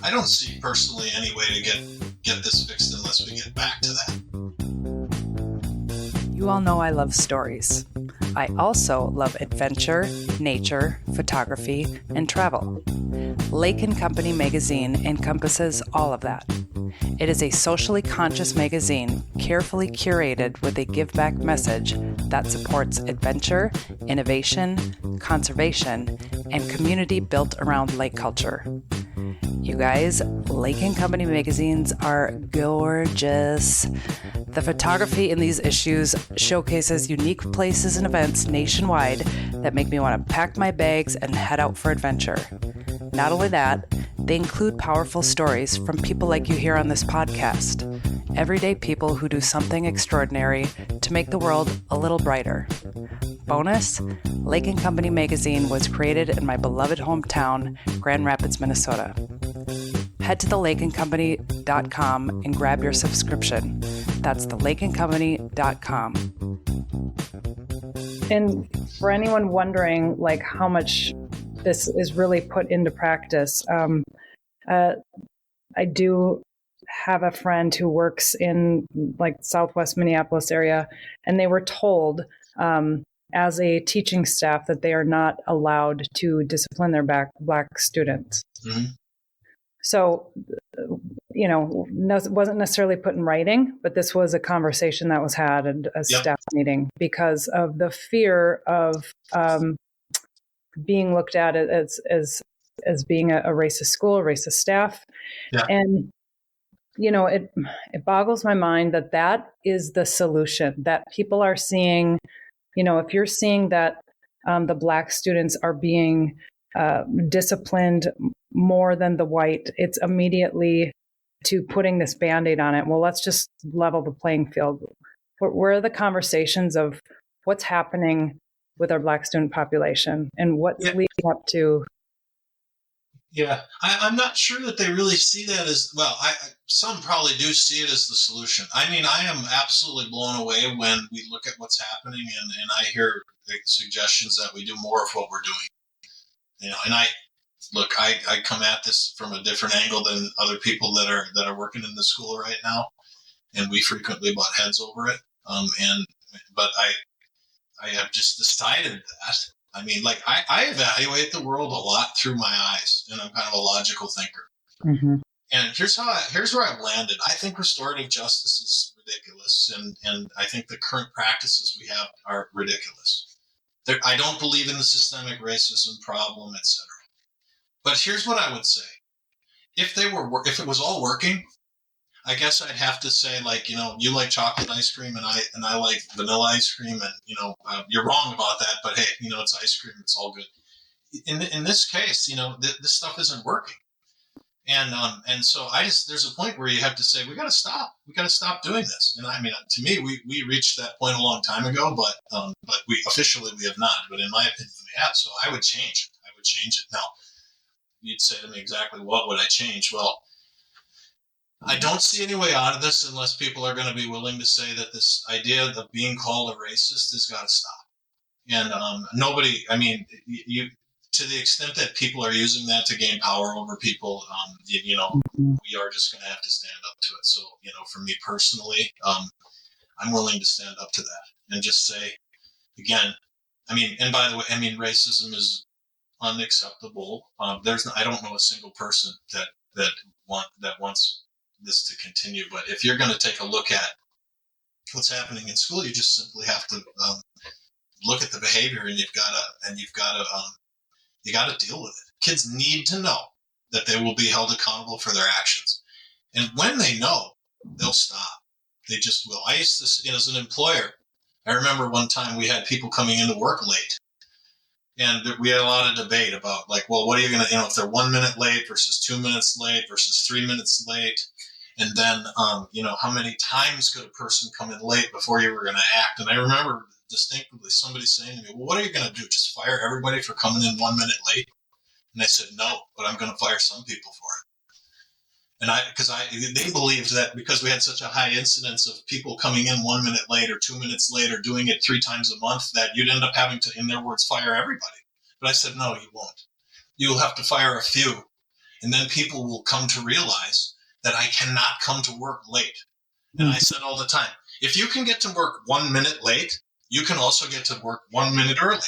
S2: I don't see personally any way to get this fixed unless we get back to that.
S3: You all know I love stories. I also love adventure, nature, photography, and travel. Lake & Company magazine encompasses all of that. It is a socially conscious magazine carefully curated with a give-back message that supports adventure, innovation, conservation, and community built around lake culture. You guys, Lake & Company magazines are gorgeous. The photography in these issues showcases unique places and events nationwide that make me want to pack my bags and head out for adventure. Not only that, they include powerful stories from people like you hear on this podcast. Everyday people who do something extraordinary to make the world a little brighter. Bonus, Lake & Company magazine was created in my beloved hometown, Grand Rapids, Minnesota. Head to thelakeandcompany.com and grab your subscription. That's thelakeandcompany.com.
S1: And for anyone wondering, like, how much this is really put into practice, I do have a friend who works in like Southwest Minneapolis area, and they were told as a teaching staff that they are not allowed to discipline their Black students. Mm-hmm. So, it wasn't necessarily put in writing, but this was a conversation that was had at a staff meeting because of the fear of being looked at as being a racist school, racist staff. Yeah. And, it boggles my mind that is the solution, that people are seeing, if you're seeing that the Black students are being disciplined more than the white, it's immediately to putting this Band-Aid on it. Well, let's just level the playing field. Where are the conversations of what's happening with our Black student population and what's leading up to?
S2: Yeah, I'm not sure that they really see that as, well, some probably do see it as the solution. I mean, I am absolutely blown away when we look at what's happening and I hear suggestions that we do more of what we're doing. And I come at this from a different angle than other people that are working in the school right now, and we frequently butt heads over it. But I have just decided that I mean, like I evaluate the world a lot through my eyes, and I'm kind of a logical thinker.
S1: Mm-hmm.
S2: And here's where I've landed. I think restorative justice is ridiculous, and I think the current practices we have are ridiculous. I don't believe in the systemic racism problem, etc. But here's what I would say: if it was all working, I guess I'd have to say, like, you like chocolate ice cream, and I like vanilla ice cream, and you're wrong about that, but hey, it's ice cream, it's all good. In this case, this stuff isn't working. And so there's a point where you have to say, we got to stop doing this. And I mean, to me, we reached that point a long time ago, but we have not, but in my opinion, we have. So I would change it. Now, you'd say to me exactly, what would I change? Well, I don't see any way out of this unless people are going to be willing to say that this idea of being called a racist has got to stop. And nobody, I mean, to the extent that people are using that to gain power over people, we are just going to have to stand up to it. So, for me personally, I'm willing to stand up to that and just say, again, I mean, and by the way, I mean, racism is unacceptable. I don't know a single person that wants this to continue. But if you're going to take a look at what's happening in school, you just simply have to look at the behavior, and you've got to deal with it. Kids need to know that they will be held accountable for their actions. And when they know, they'll stop. They just will. I used to, as an employer, I remember one time we had people coming into work late. And we had a lot of debate about, like, well, what are you going to, if they're 1 minute late versus 2 minutes late versus 3 minutes late. And then, how many times could a person come in late before you were going to act? And I remember distinctly somebody saying to me, well, what are you going to do? Just fire everybody for coming in 1 minute late? And I said, no, but I'm going to fire some people for it. And they believed that because we had such a high incidence of people coming in 1 minute late or 2 minutes late or doing it 3 times a month, that you'd end up having to, in their words, fire everybody. But I said, no, you won't. You'll have to fire a few. And then people will come to realize that I cannot come to work late. And I said all the time, if you can get to work 1 minute late, you can also get to work 1 minute early.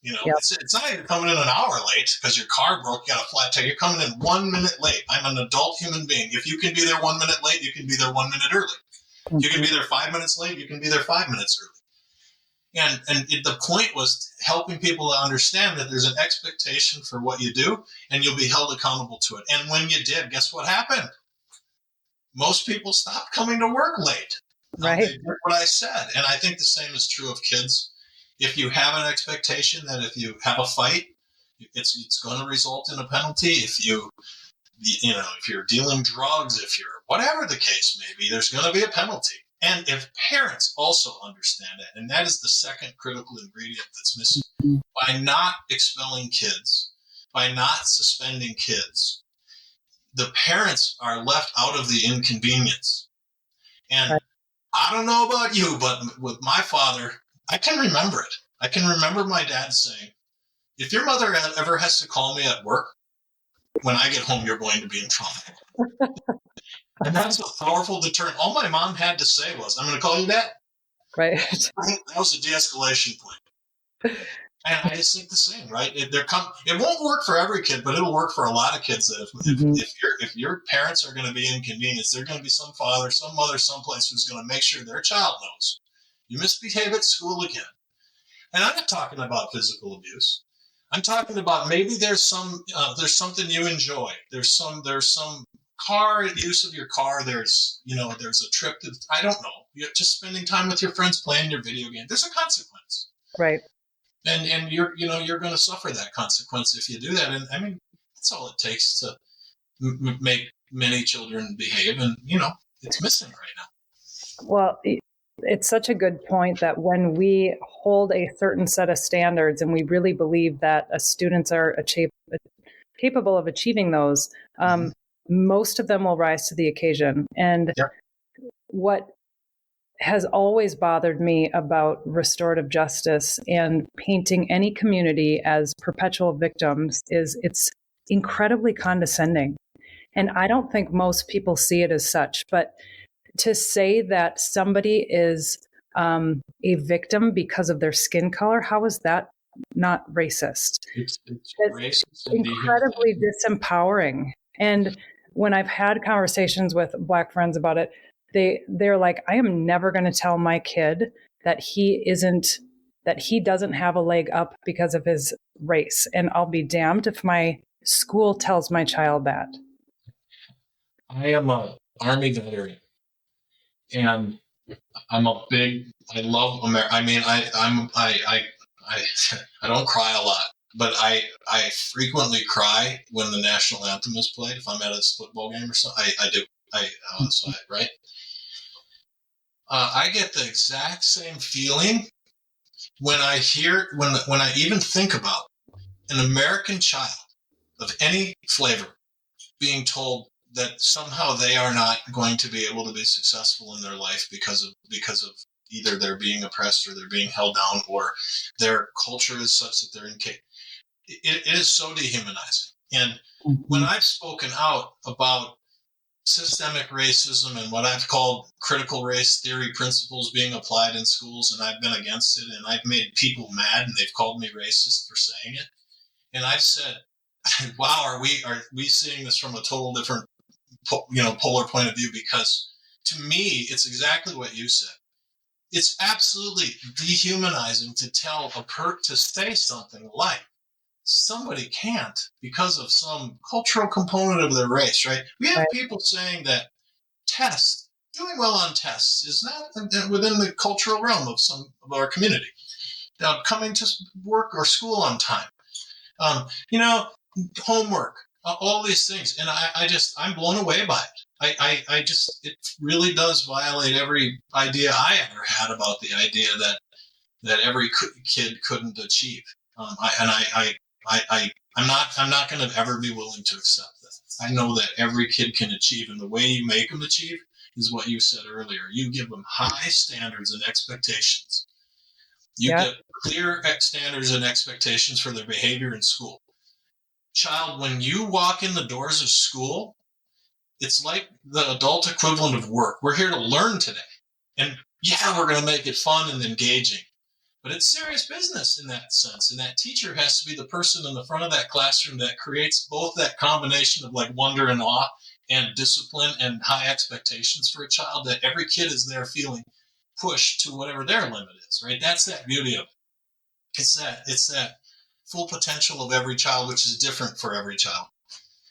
S2: Yep. It's not even coming in an hour late because your car broke, you got a flat tire. You're coming in 1 minute late. I'm an adult human being. If you can be there 1 minute late, you can be there 1 minute early. If you can be there 5 minutes late, you can be there 5 minutes early. And the point was helping people to understand that there's an expectation for what you do, and you'll be held accountable to it. And when you did, guess what happened? Most people stopped coming to work late.
S1: Right.
S2: They did what I said. And I think the same is true of kids. If you have an expectation that if you have a fight, it's going to result in a penalty. If if you're dealing drugs, if you're whatever the case may be, there's going to be a penalty. And if parents also understand it, and that is the second critical ingredient that's missing, by not expelling kids, by not suspending kids, the parents are left out of the inconvenience. And right. I don't know about you, but with my father, I can remember it. I can remember my dad saying, if your mother ever has to call me at work, when I get home, you're going to be in trouble. And that's a powerful deterrent. All my mom had to say was, I'm going to call you Dad.
S1: Right.
S2: That was a de-escalation point. And I just think the same, right? It won't work for every kid, but it'll work for a lot of kids. That if your parents are going to be inconvenienced, there's going to be some father, some mother, someplace who's going to make sure their child knows you misbehave at school again. And I'm not talking about physical abuse. I'm talking about maybe there's something you enjoy. There's some car use of your car. There's a trip to, I don't know. You're just spending time with your friends playing your video game. There's a consequence.
S1: Right.
S2: And you're going to suffer that consequence if you do that. And I mean, that's all it takes to make many children behave. And, it's missing right now.
S1: Well, it's such a good point that when we hold a certain set of standards and we really believe that students are capable of achieving those, most of them will rise to the occasion. And what has always bothered me about restorative justice and painting any community as perpetual victims is it's incredibly condescending. And I don't think most people see it as such, but to say that somebody is a victim because of their skin color, how is that not racist.
S2: It's racist and
S1: incredibly disempowering. And when I've had conversations with Black friends about it, they're like, I am never going to tell my kid that he doesn't have a leg up because of his race. And I'll be damned if my school tells my child that.
S2: I am a Army veteran, and I love America. I mean, I don't cry a lot, but I frequently cry when the national anthem is played. If I'm at a football game or something, I do. Right? I get the exact same feeling when I even think about an American child of any flavor being told that somehow they are not going to be able to be successful in their life because of either they're being oppressed or they're being held down or their culture is such that they're incapable. It is so dehumanizing. And when I've spoken out about systemic racism and what I've called critical race theory principles being applied in schools, and I've been against it, and I've made people mad, and they've called me racist for saying it. And I've said, wow, are we seeing this from a total different, polar point of view? Because to me, it's exactly what you said. It's absolutely dehumanizing to to say something like somebody can't because of some cultural component of their race, right? We have people saying that doing well on tests is not within the cultural realm of some of our community. Now, coming to work or school on time, homework, all these things. And I'm blown away by it. It really does violate every idea I ever had about the idea that every kid couldn't achieve. I'm not going to ever be willing to accept that. I know that every kid can achieve, and the way you make them achieve is what you said earlier. You give them high standards and expectations. You get clear standards and expectations for their behavior in school. Child, when you walk in the doors of school, it's like the adult equivalent of work. We're here to learn today. And we're going to make it fun and engaging. But it's serious business in that sense. And that teacher has to be the person in the front of that classroom that creates both that combination of like wonder and awe and discipline and high expectations for a child, that every kid is there feeling pushed to whatever their limit is, right? That's that beauty of it. It's that full potential of every child, which is different for every child.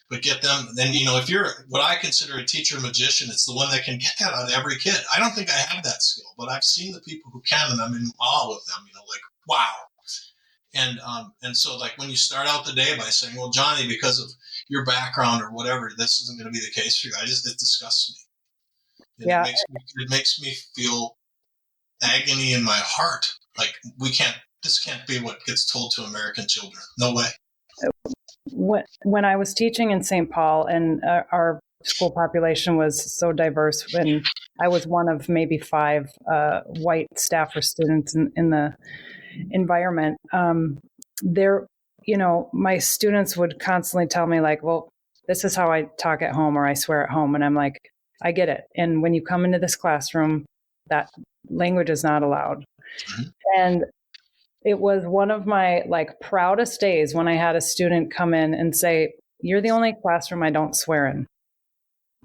S2: But get them, then, if you're what I consider a teacher magician, it's the one that can get that on every kid. I don't think I have that skill, but I've seen the people who can, and I'm in awe with them, like, wow. And so, like, when you start out the day by saying, well, Johnny, because of your background or whatever, this isn't going to be the case for you, it disgusts me. And it makes me feel agony in my heart. Like, this can't be what gets told to American children. No way.
S1: When I was teaching in St. Paul, and our school population was so diverse, and I was one of maybe 5 white staff or students in the environment, my students would constantly tell me, like, well, this is how I talk at home, or I swear at home. And I'm like, I get it. And when you come into this classroom, that language is not allowed. Mm-hmm. And it was one of my proudest days when I had a student come in and say, you're the only classroom I don't swear in.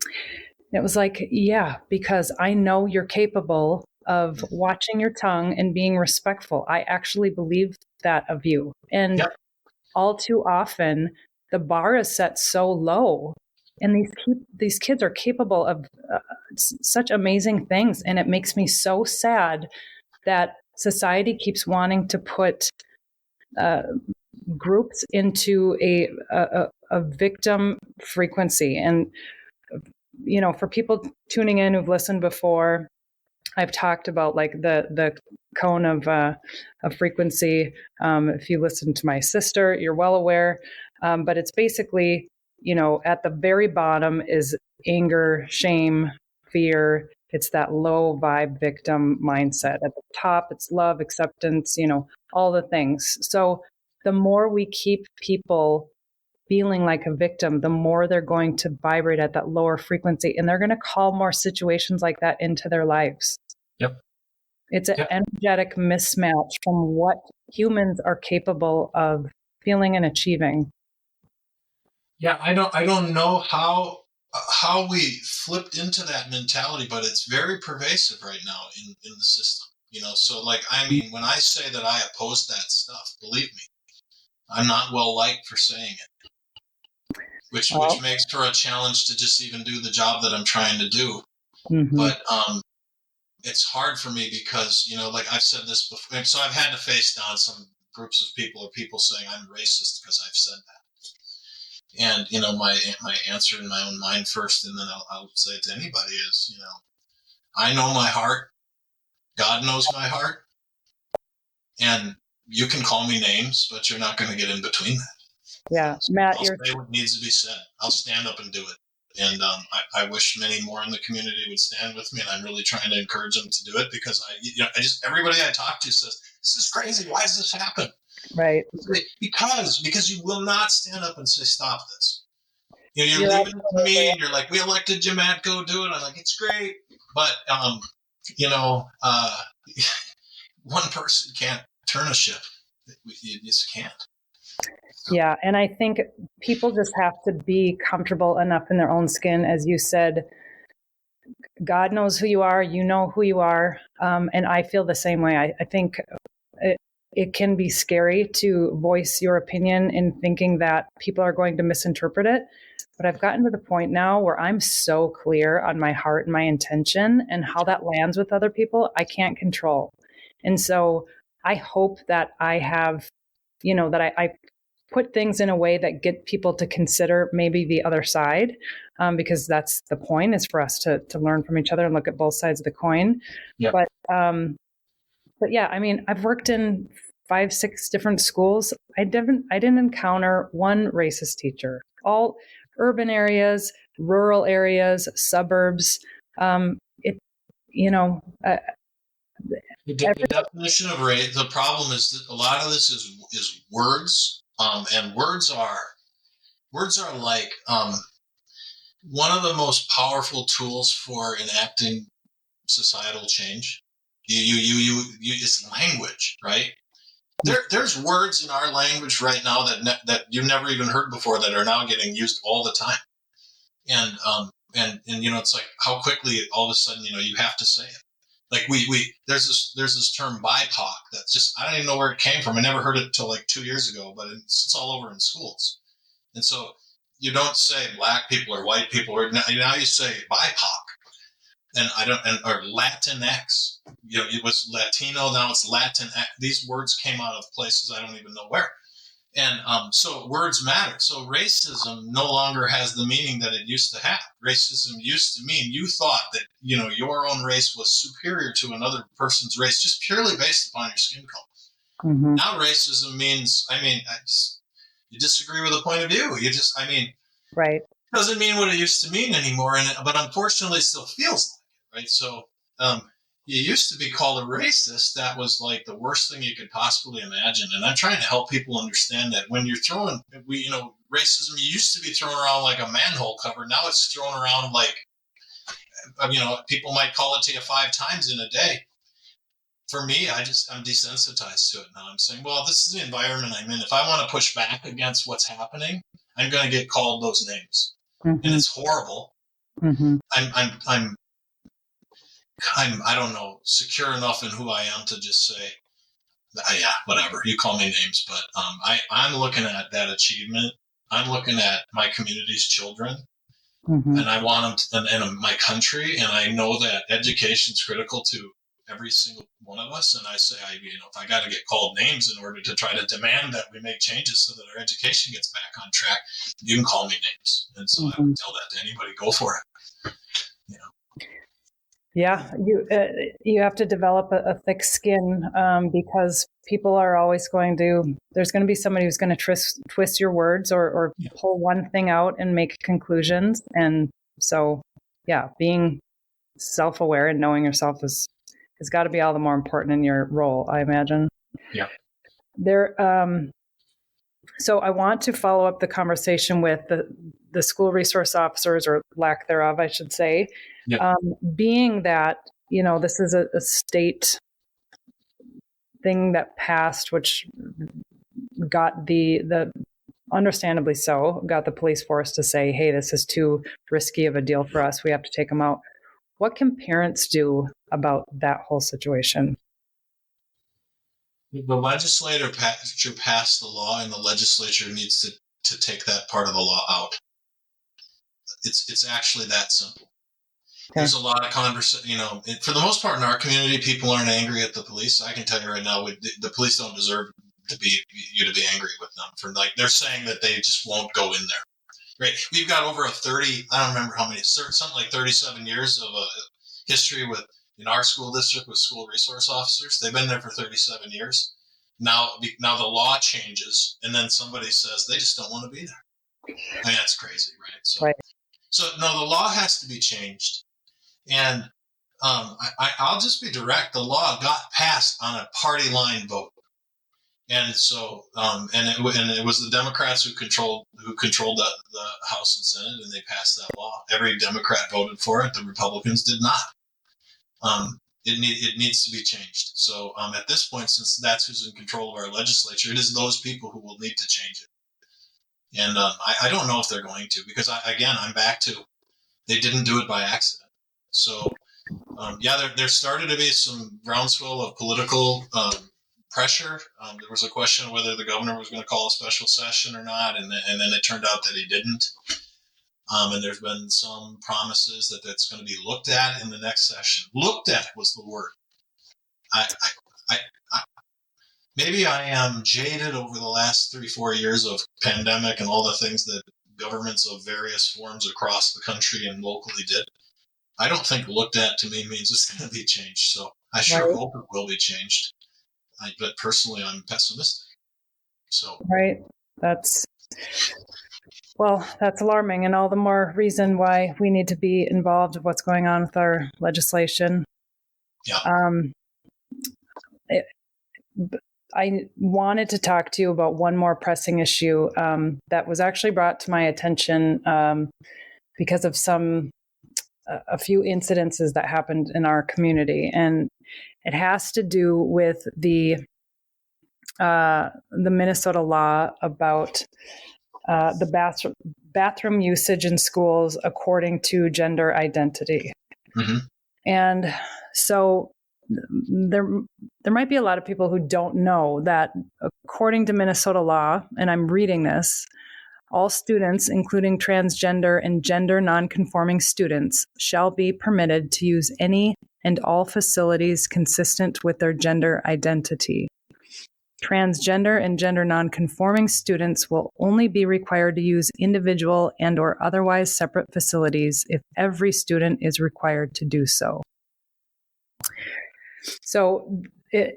S1: And it was like, yeah, because I know you're capable of watching your tongue and being respectful. I actually believe that of you. And all too often, the bar is set so low, and these kids are capable of such amazing things. And it makes me so sad that society keeps wanting to put groups into a victim frequency. And, for people tuning in who've listened before, I've talked about the cone of frequency. If you listen to my sister, you're well aware. But it's basically, at the very bottom is anger, shame, fear. It's that low vibe victim mindset. At the top, it's love, acceptance, all the things. So the more we keep people feeling like a victim, the more they're going to vibrate at that lower frequency, and they're going to call more situations like that into their lives.
S2: Yep.
S1: It's an energetic mismatch from what humans are capable of feeling and achieving.
S2: Yeah, I don't know how we flipped into that mentality, but it's very pervasive right now in the system. So like, I mean, when I say that I oppose that stuff, believe me, I'm not well liked for saying it, which makes for a challenge to just even do the job that I'm trying to do. Mm-hmm. But it's hard for me because, like I've said this before, so I've had to face down some groups of people or people saying I'm racist because I've said that. And, my answer in my own mind first, and then I'll say it to anybody is, I know my heart. God knows my heart. And you can call me names, but you're not going to get in between that.
S1: Yeah,
S2: so
S1: Matt,
S2: I'll say what needs to be said. I'll stand up and do it. And I wish many more in the community would stand with me, and I'm really trying to encourage them to do it because everybody I talk to says, this is crazy. Why does this happen?
S1: Right.
S2: Because you will not stand up and say, stop this. You're leaving it to me, and you're like, we elected Jim Atco, do it. I'm like, it's great. But, one person can't turn a ship. You just can't.
S1: Yeah. And I think people just have to be comfortable enough in their own skin. As you said, God knows who you are. You know who you are. And I feel the same way. I think it can be scary to voice your opinion in thinking that people are going to misinterpret it. But I've gotten to the point now where I'm so clear on my heart and my intention, and how that lands with other people, I can't control. And so I hope that I have, that I put things in a way that get people to consider maybe the other side, because that's the point, is for us to learn from each other and look at both sides of the coin. Yep. But yeah, I mean, I've worked in 5-6 different schools. I didn't encounter one racist teacher. All urban areas, rural areas, suburbs. The
S2: definition of race. The problem is that a lot of this is words, and words are like one of the most powerful tools for enacting societal change. It's language, right? There's words in our language right now that you've never even heard before that are now getting used all the time, and it's like how quickly all of a sudden you have to say it. Like there's this term BIPOC that's just, I don't even know where it came from. I never heard it till like 2 years ago, but it's all over in schools, and so you don't say black people or white people, or now you say BIPOC. Or Latinx, it was Latino, now it's Latinx. These words came out of places I don't even know where. And so words matter. So racism no longer has the meaning that it used to have. Racism used to mean you thought that, your own race was superior to another person's race just purely based upon your skin color. Mm-hmm. Now racism means, you disagree with a point of view.
S1: Right.
S2: It doesn't mean what it used to mean anymore. But unfortunately it still feels like. Right. So you used to be called a racist. That was like the worst thing you could possibly imagine. And I'm trying to help people understand that when you're racism used to be thrown around like a manhole cover. Now it's thrown around like, people might call it to you 5 times in a day. For me, I'm desensitized to it now. I'm saying, well, this is the environment I'm in. If I want to push back against what's happening, I'm going to get called those names. Mm-hmm. And it's horrible. Mm-hmm. I don't know, secure enough in who I am to just say, yeah, whatever, you call me names. But I'm looking at that achievement. I'm looking at my community's children, mm-hmm. and I want them in my country. And I know that education is critical to every single one of us. And I say, if I got to get called names in order to try to demand that we make changes so that our education gets back on track, you can call me names. And so mm-hmm. I would tell that to anybody, go for it.
S1: Yeah, you have to develop a thick skin, because people are always there's going to be somebody who's going to twist your words or pull one thing out and make conclusions. And so, yeah, being self-aware and knowing yourself has got to be all the more important in your role, I imagine.
S2: Yeah.
S1: So I want to follow up the conversation with the school resource officers, or lack thereof, I should say. Yep. Being that, this is a state thing that passed, which got the understandably so, got the police force to say, hey, this is too risky of a deal for us. We have to take them out. What can parents do about that whole situation?
S2: The legislature passed the law, and the legislature needs to take that part of the law out. It's actually that simple. Okay. There's a lot of conversation, for the most part in our community, people aren't angry at the police. I can tell you right now, the police don't deserve you to be angry with them for they're saying that they just won't go in there. Right? We've got over I don't remember how many, something like 37 years of a history in our school district with school resource officers. They've been there for 37 years. Now the law changes, and then somebody says they just don't want to be there. I mean, that's crazy, right? So no, the law has to be changed. And I'll just be direct. The law got passed on a party line vote. And so, and it was the Democrats who controlled the House and Senate, and they passed that law. Every Democrat voted for it. The Republicans did not. It needs to be changed. So at this point, since that's who's in control of our legislature, it is those people who will need to change it. And I don't know if they're going to, because I'm back to they didn't do it by accident. So there started to be some groundswell of political pressure. There was a question of whether the governor was going to call a special session or not, and then it turned out that he didn't. And there's been some promises that that's going to be looked at in the next session. Looked at was the word. I maybe I am jaded over the last 3-4 years of pandemic and all the things that governments of various forms across the country and locally did. I don't think looked at to me means it's going to be changed. So I sure hope it will be changed. But personally, I'm pessimistic. So
S1: that's alarming, and all the more reason why we need to be involved with what's going on with our legislation.
S2: Yeah.
S1: I wanted to talk to you about one more pressing issue that was actually brought to my attention because of a few incidences that happened in our community, and it has to do with the Minnesota law about the bathroom usage in schools according to gender identity.
S2: Mm-hmm.
S1: And so there might be a lot of people who don't know that according to Minnesota law, and I'm reading this, all students, including transgender and gender nonconforming students, shall be permitted to use any and all facilities consistent with their gender identity. Transgender and gender nonconforming students will only be required to use individual and or otherwise separate facilities if every student is required to do so. So the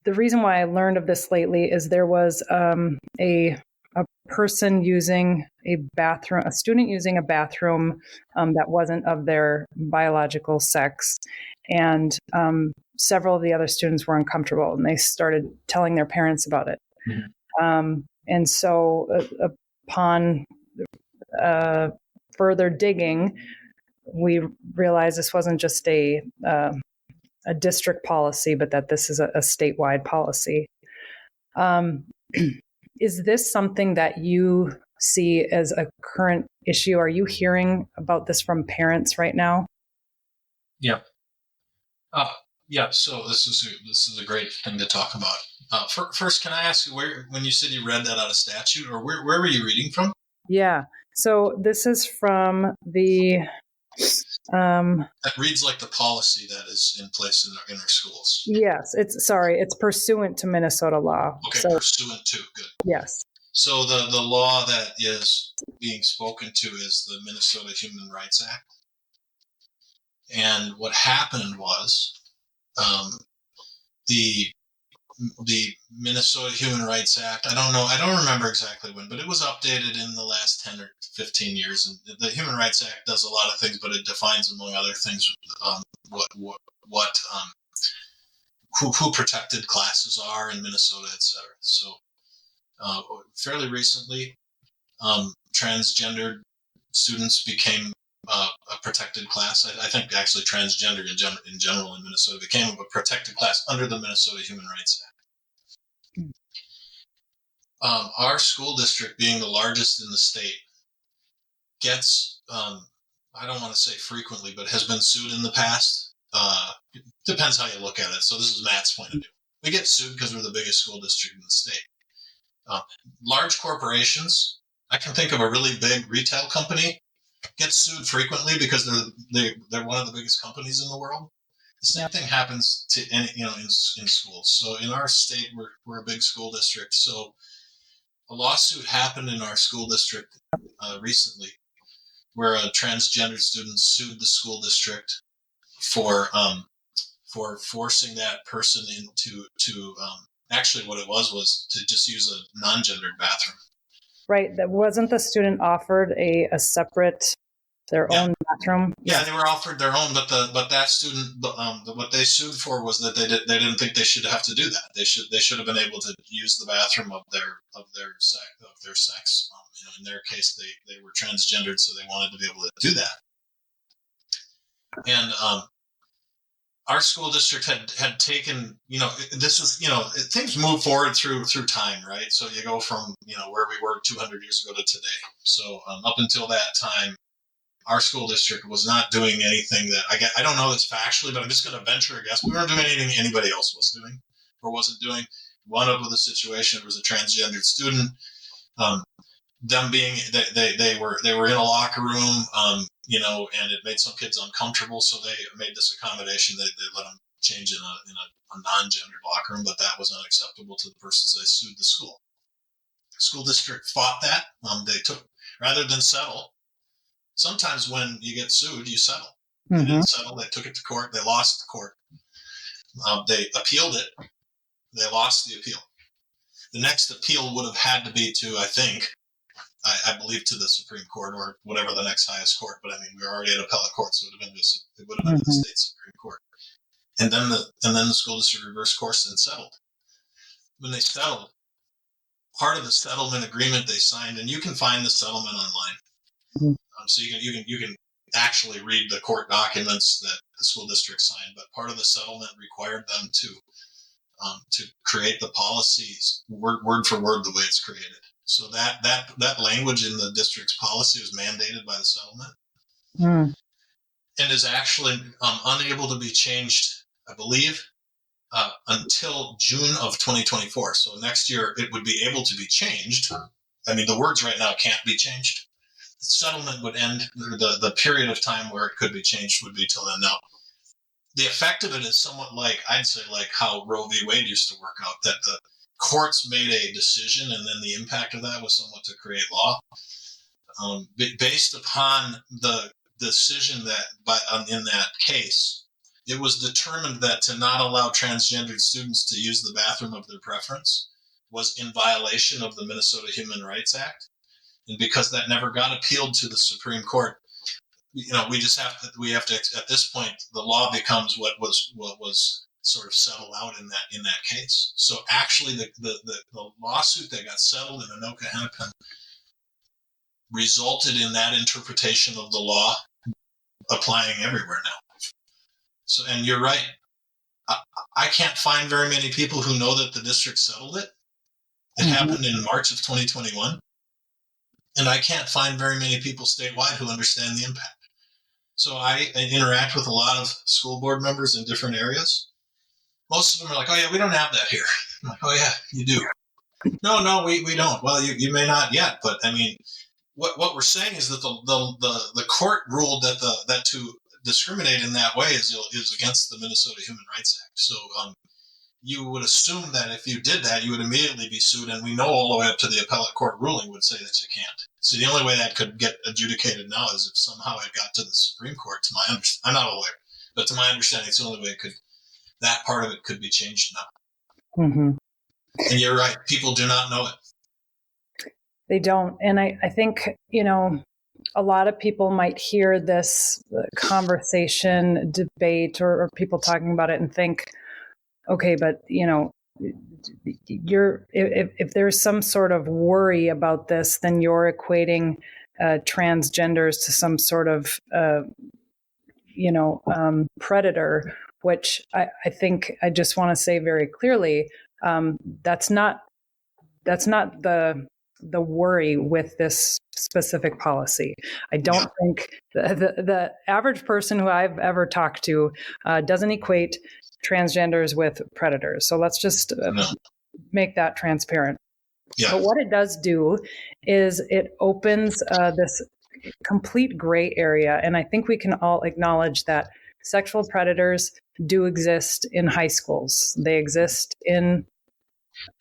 S1: reason why I learned of this lately is there was a person using a student using a bathroom that wasn't of their biological sex. And several of the other students were uncomfortable, and they started telling their parents about it. Mm-hmm. And so upon further digging, we realized this wasn't just a district policy, but that this is a statewide policy. Is this something that you see as a current issue? Are you hearing about this from parents right now?
S2: Yeah. So this is a great thing to talk about. First, can I ask you when you said you read that out of statute, or where were you reading from?
S1: Yeah. So this is from the.
S2: That reads like the policy that is in place in our schools.
S1: Yes, it's pursuant to Minnesota law.
S2: Okay, so, pursuant to, good.
S1: Yes.
S2: So the law that is being spoken to is the Minnesota Human Rights Act. And what happened was the Minnesota Human Rights Act, I don't remember exactly when, but it was updated in the last 10 or 15 years. And the Human Rights Act does a lot of things, but it defines, among other things, who protected classes are in Minnesota, et cetera. So fairly recently, transgender students became a protected class. I think actually transgender in general in Minnesota became a protected class under the Minnesota Human Rights Act. Our school district, being the largest in the state, gets, I don't want to say frequently, but has been sued in the past. Depends how you look at it. So this is Matt's point of view. We get sued because we're the biggest school district in the state. Large corporations, I can think of a really big retail company, gets sued frequently because they're one of the biggest companies in the world. The same thing happens to in schools. So in our state, we're a big school district. So a lawsuit happened in our school district recently, where a transgender student sued the school district for forcing that person into actually what it was to just use a non-gendered bathroom.
S1: Right. That wasn't the student offered a separate, their own bathroom.
S2: Yeah, they were offered their own, but that student, what they sued for was that they didn't think they should have to do that. They should have been able to use the bathroom of their sex. In their case, they were transgendered, so they wanted to be able to do that. And our school district had taken, this is, things move forward through time, right? So you go from, where we were 200 years ago to today. So up until that time, our school district was not doing anything that, I don't know this factually, but I'm just going to venture a guess. We weren't doing anything anybody else was doing or wasn't doing. Wound up with a situation, it was a transgendered student. Them being, they were in a locker room, and it made some kids uncomfortable, so they made this accommodation. They let them change in a non-gendered locker room, but that was unacceptable to the persons. They sued the school. The school district fought that. They took, rather than settle. Sometimes when you get sued, you settle. Mm-hmm. They didn't settle. They took it to court. They lost the court. They appealed it. They lost the appeal. The next appeal would have had to be to, I believe, to the Supreme Court or whatever the next highest court. But I mean, we were already at appellate court, so it would have been to the state Supreme Court. And then the school district reversed course and settled. When they settled, part of the settlement agreement they signed, and you can find the settlement online. Mm-hmm. So you can actually read the court documents that the school district signed. But part of the settlement required them to create the policies word for word the way it's created. So that language in the district's policy was mandated by the settlement, and is actually unable to be changed, I believe, until June of 2024. So next year it would be able to be changed. I mean, the words right now can't be changed. The settlement would end, the period of time where it could be changed would be till then. Now, the effect of it is somewhat like how Roe v. Wade used to work out, that the courts made a decision and then the impact of that was somewhat to create law. Based upon the decision in that case, it was determined that to not allow transgendered students to use the bathroom of their preference was in violation of the Minnesota Human Rights Act. And because that never got appealed to the Supreme Court, we have to, at this point, the law becomes what was sort of settled out in that case. So actually the lawsuit that got settled in Anoka Hennepin resulted in that interpretation of the law applying everywhere now. So, and you're right. I can't find very many people who know that the district settled it. It happened in March of 2021. And I can't find very many people statewide who understand the impact. So I interact with a lot of school board members in different areas. Most of them are like, oh, yeah, we don't have that here. I'm like, oh, yeah, you do. No, we don't. Well, you may not yet. But, I mean, what we're saying is that the court ruled that to discriminate in that way is against the Minnesota Human Rights Act. So you would assume that if you did that, you would immediately be sued. And we know all the way up to the appellate court ruling would say that you can't. So the only way that could get adjudicated now is if somehow it got to the Supreme Court. I'm not a lawyer, but to my understanding, it's the only way that part of it could be changed now. Mm-hmm. And you're right. People do not know it.
S1: They don't. And I think, a lot of people might hear this conversation, debate, or people talking about it and think, okay, but, if there's some sort of worry about this, then you're equating transgenders to some sort of, predator, which I think I just want to say very clearly, that's not the worry with this specific policy. I don't think the average person who I've ever talked to doesn't equate transgenders with predators. So let's just make that transparent.
S2: Yeah.
S1: But what it does do is it opens this complete gray area. And I think we can all acknowledge that sexual predators do exist in high schools. They exist in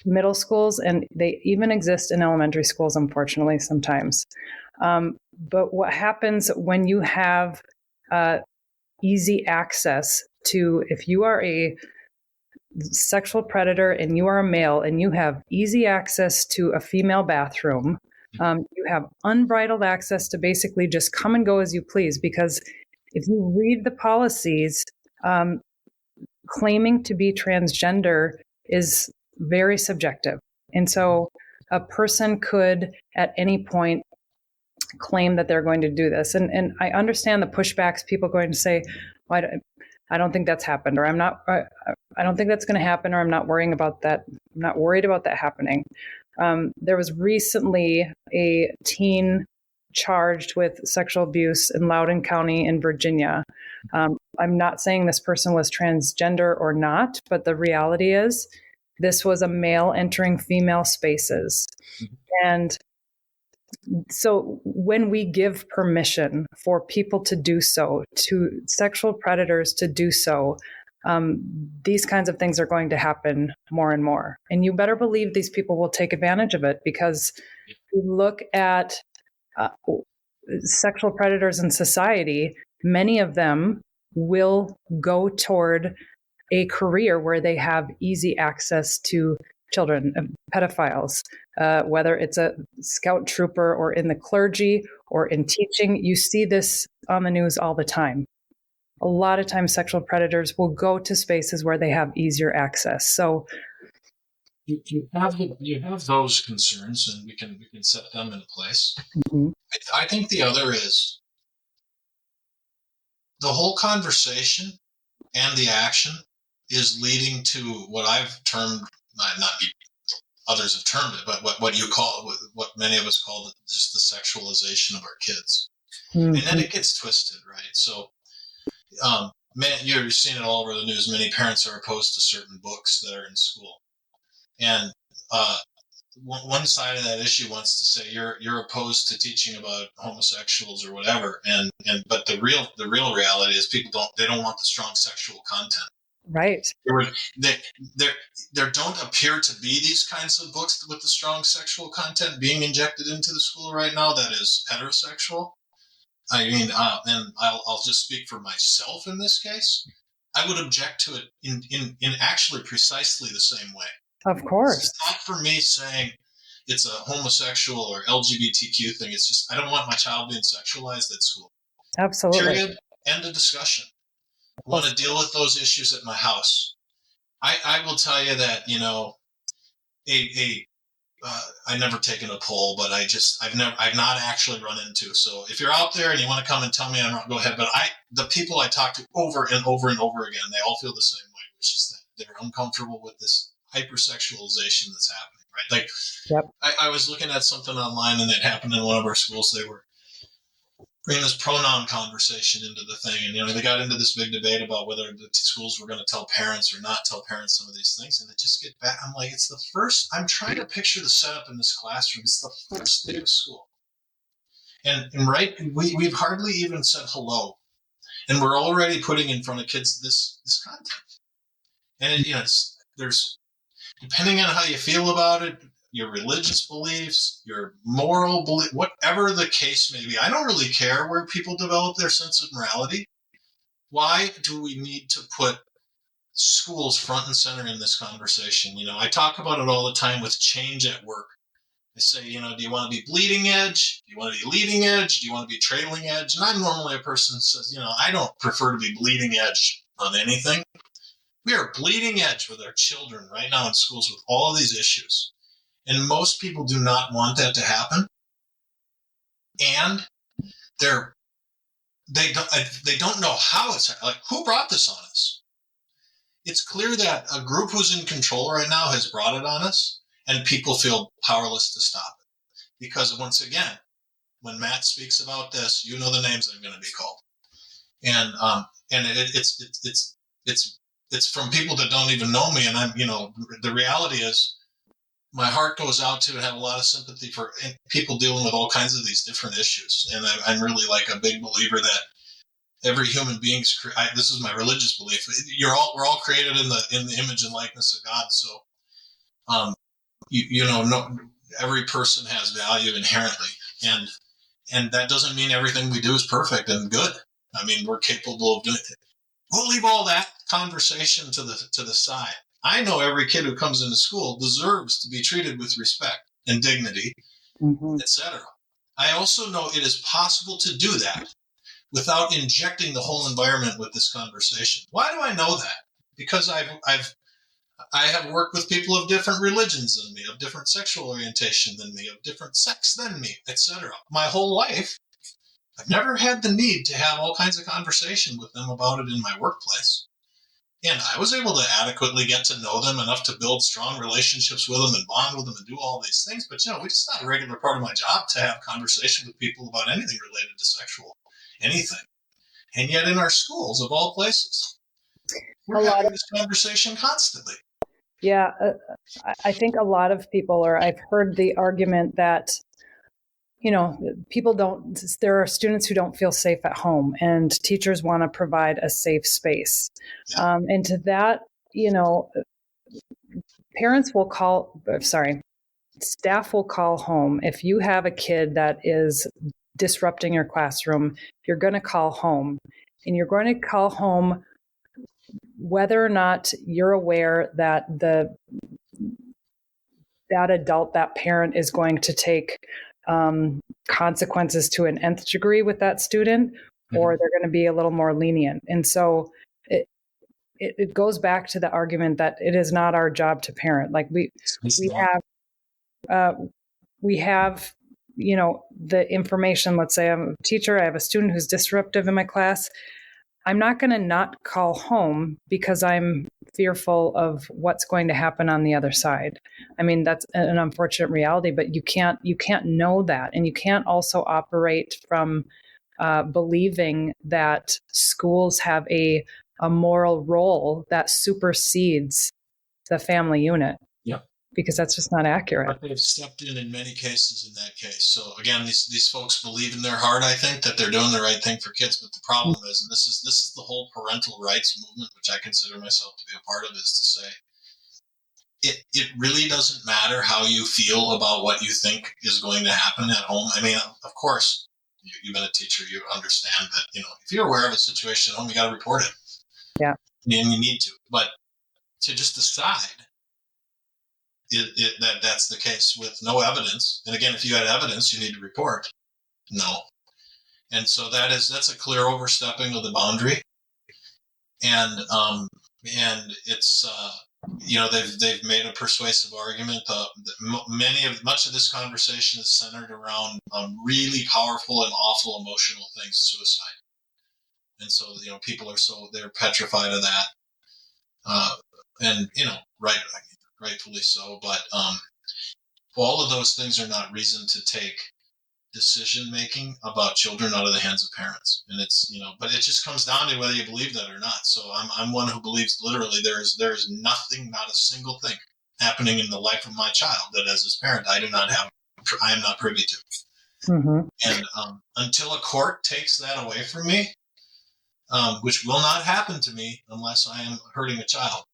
S1: middle schools, and they even exist in elementary schools, unfortunately, sometimes. But what happens when you have easy access to, if you are a sexual predator and you are a male and you have easy access to a female bathroom, you have unbridled access to basically just come and go as you please, because if you read the policies, claiming to be transgender is very subjective. And so a person could at any point claim that they're going to do this. And I understand the pushbacks, people going to say, well, I don't think that's happened, or I don't think that's going to happen, or I'm not worrying about that. I'm not worried about that happening. There was recently a teen charged with sexual abuse in Loudoun County in Virginia. I'm not saying this person was transgender or not, but the reality is this was a male entering female spaces. And so when we give permission for people to do so, to sexual predators to do so, these kinds of things are going to happen more and more. And you better believe these people will take advantage of it, because you look at sexual predators in society, many of them will go toward a career where they have easy access to children, pedophiles, whether it's a scout trooper or in the clergy or in teaching. You see this on the news all the time. A lot of times sexual predators will go to spaces where they have easier access. So
S2: you have those concerns, and we can set them in place. Mm-hmm. I think the other is the whole conversation and the action is leading to what I've termed, not me, others have termed it, but what you call, what many of us call just the sexualization of our kids. Mm-hmm. And then it gets twisted, right? So you've seen it all over the news. Many parents are opposed to certain books that are in school. And one side of that issue wants to say you're opposed to teaching about homosexuals or whatever, but the real reality is people don't want the strong sexual content.
S1: Right.
S2: There don't appear to be these kinds of books with the strong sexual content being injected into the school right now that is heterosexual. I mean, and I'll just speak for myself in this case. I would object to it in actually precisely the same way.
S1: Of course.
S2: It's not for me saying it's a homosexual or LGBTQ thing. It's just I don't want my child being sexualized at school.
S1: Absolutely.
S2: Period. End of discussion. I want to deal with those issues at my house. I will tell you that, I've never taken a poll, but I've not actually run into. So if you're out there and you want to come and tell me I'm wrong, go ahead. But the people I talk to over and over and over again, they all feel the same way, which is that they're uncomfortable with this hypersexualization that's happening, right? Like,
S1: yep.
S2: I was looking at something online, and it happened in one of our schools. They were bringing this pronoun conversation into the thing, and they got into this big debate about whether the schools were going to tell parents or not tell parents some of these things, and it just get back. I'm like, it's the first. I'm trying to picture the setup in this classroom. It's the first day of school, and right, we've hardly even said hello, and we're already putting in front of kids this content, and there's. Depending on how you feel about it, your religious beliefs, your moral belief, whatever the case may be, I don't really care where people develop their sense of morality. Why do we need to put schools front and center in this conversation? I talk about it all the time with change at work. I say, do you want to be bleeding edge? Do you want to be leading edge? Do you want to be trailing edge? And I'm normally a person who says, I don't prefer to be bleeding edge on anything. We are bleeding edge with our children right now in schools with all of these issues. And most people do not want that to happen. and they don't know how it's like. Who brought this on us? It's clear that a group who's in control right now has brought it on us, and people feel powerless to stop it. Because once again, when Matt speaks about this, you know the names that are going to be called, and it's from people that don't even know me, and the reality is, my heart goes out to and have a lot of sympathy for people dealing with all kinds of these different issues, and I'm really like a big believer that every human being's. This is my religious belief. We're all created in the image and likeness of God, so every person has value inherently, and that doesn't mean everything we do is perfect and good. I mean, we're capable of doing it. We'll leave all that conversation to the side. I know every kid who comes into school deserves to be treated with respect and dignity, etc. I also know it is possible to do that without injecting the whole environment with this conversation. Why do I know that? Because I have worked with people of different religions than me, of different sexual orientation than me, of different sex than me, etc. My whole life, I've never had the need to have all kinds of conversation with them about it in my workplace. And I was able to adequately get to know them enough to build strong relationships with them and bond with them and do all these things. But, it's not a regular part of my job to have conversation with people about anything related to sexual anything. And yet in our schools, of all places, we're having this conversation constantly.
S1: Yeah, I think a lot of people, or I've heard the argument that, people there are students who don't feel safe at home, and teachers want to provide a safe space.
S2: Yeah.
S1: And to that, staff will call home. If you have a kid that is disrupting your classroom, you're going to call home, and you're going to call home whether or not you're aware that that adult, that parent, is going to take consequences to an nth degree with that student, or they're going to be a little more lenient. And so it goes back to the argument that it is not our job to parent. Like we have the information. Let's say I'm a teacher, I have a student who's disruptive in my class. I'm not going to not call home because I'm fearful of what's going to happen on the other side. I mean, that's an unfortunate reality, but you can't know that. And you can't also operate from believing that schools have a moral role that supersedes the family unit.
S2: Yeah.
S1: Because that's just not accurate.
S2: But they've stepped in many cases in that case. So again, these folks believe in their heart, I think, that they're doing the right thing for kids. But the problem is, and this is the whole parental rights movement, which I consider myself to be a part of, is to say, it really doesn't matter how you feel about what you think is going to happen at home. I mean, of course, you've been a teacher, you understand that, if you're aware of a situation at home, you got to report it.
S1: Yeah.
S2: And you need to. But to just decide that's the case with no evidence. And again, if you had evidence, you need to report. No. And so that's a clear overstepping of the boundary. And it's, they've made a persuasive argument. Much of this conversation is centered around really powerful and awful emotional things, suicide. And so, people are they're petrified of that. And, rightfully so, but all of those things are not reason to take decision making about children out of the hands of parents. And it's, but it just comes down to whether you believe that or not. So I'm one who believes literally there is nothing, not a single thing happening in the life of my child that as his parent I am not privy to. Mm-hmm. And until a court takes that away from me, which will not happen to me unless I am hurting a child.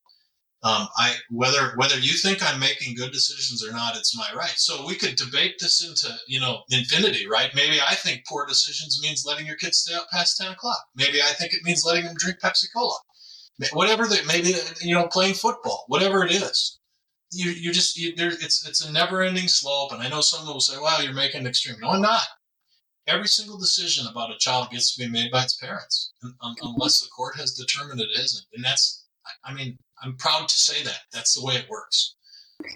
S2: Whether you think I'm making good decisions or not, it's my right. So we could debate this into, infinity, right? Maybe I think poor decisions means letting your kids stay up past 10 o'clock. Maybe I think it means letting them drink Pepsi-Cola. Whatever maybe, playing football, whatever it is. It's a never-ending slope. And I know someone will say, wow, you're making it extreme. No, I'm not. Every single decision about a child gets to be made by its parents, unless the court has determined it isn't. And I'm proud to say that. That's the way it works.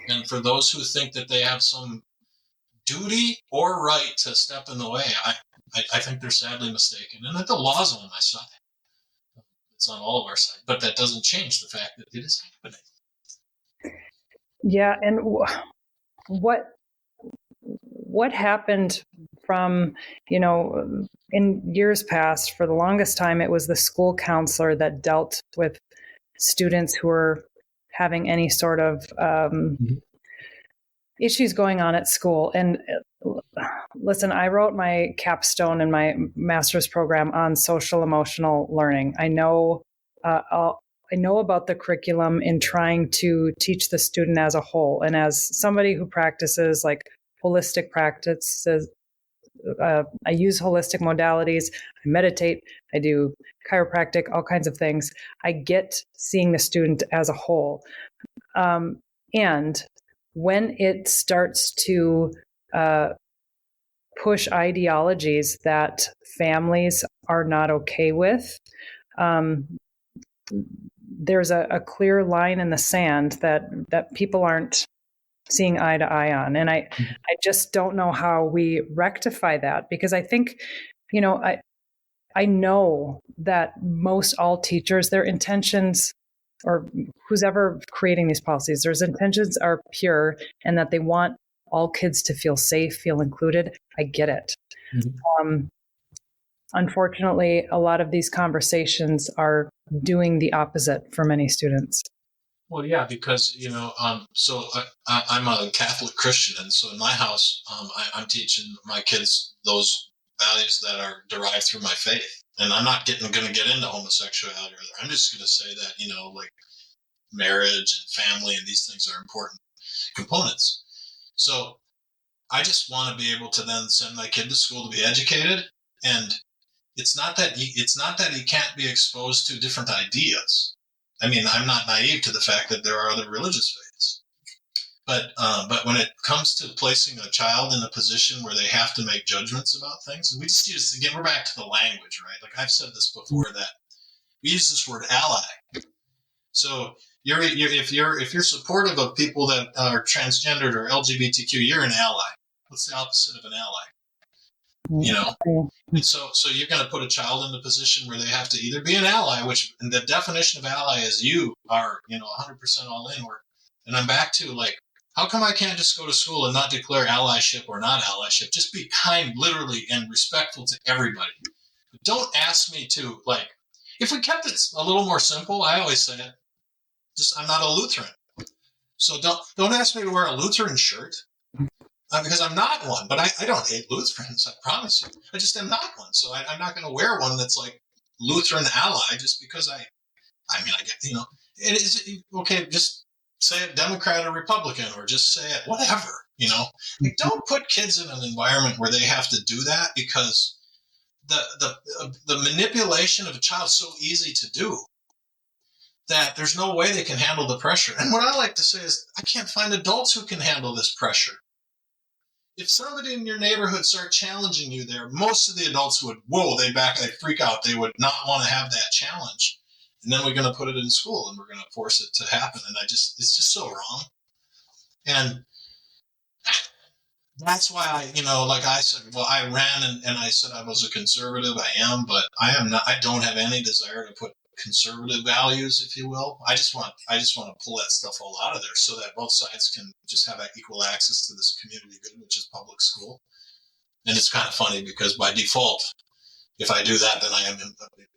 S2: And for those who think that they have some duty or right to step in the way, I think they're sadly mistaken. And that the law's on my side. It's on all of our side. But that doesn't change the fact that it is happening.
S1: Yeah. And what happened from, in years past, for the longest time, it was the school counselor that dealt with students who were having any sort of issues going on at school. And listen, I wrote my capstone in my master's program on social emotional learning. I know about the curriculum in trying to teach the student as a whole. And as somebody who practices like holistic practices, I use holistic modalities, I meditate, I do chiropractic, all kinds of things. I get seeing the student as a whole. And when it starts to push ideologies that families are not okay with, there's a clear line in the sand that people aren't seeing eye to eye on. And I just don't know how we rectify that, because I think, I know that most all teachers, their intentions, or who's ever creating these policies, their intentions are pure and that they want all kids to feel safe, feel included. I get it. Mm-hmm. Unfortunately, a lot of these conversations are doing the opposite for many students.
S2: Well, yeah, because, so I'm a Catholic Christian. And so in my house, I'm teaching my kids those values that are derived through my faith. And I'm not going to get into homosexuality. I'm just going to say that, like marriage and family and these things are important components. So I just want to be able to then send my kid to school to be educated. And it's not that he can't be exposed to different ideas. I mean, I'm not naive to the fact that there are other religious faiths. But when it comes to placing a child in a position where they have to make judgments about things, and we just use, again, we're back to the language, right? Like I've said this before, that we use this word ally. So if you're supportive of people that are transgendered or LGBTQ, you're an ally. What's the opposite of an ally? And so you're going to put a child in a position where they have to either be an ally, which, and the definition of ally is you are, 100% all in. And I'm back to like, how come I can't just go to school and not declare allyship or not allyship? Just be kind, literally, and respectful to everybody. But don't ask me to, like, if we kept it a little more simple, I always say it, I'm not a Lutheran. So don't ask me to wear a Lutheran shirt. Because I'm not one, but I don't hate Lutherans, I promise you. I just am not one. So I'm not going to wear one that's like Lutheran ally just because I get, it is, okay, just say it Democrat or Republican, or just say it whatever, Like, don't put kids in an environment where they have to do that, because the manipulation of a child is so easy to do that there's no way they can handle the pressure. And what I like to say is, I can't find adults who can handle this pressure. If somebody in your neighborhood start challenging you there, most of the adults would, they freak out. They would not want to have that challenge. And then we're going to put it in school and we're going to force it to happen. And it's just so wrong. And that's why like I said, I ran and I said I was a conservative. I am, but I am not. I don't have any desire to put conservative values, if you will. I just want to pull that stuff all out of there so that both sides can just have equal access to this community good, which is public school. And it's kind of funny because by default, if I do that, then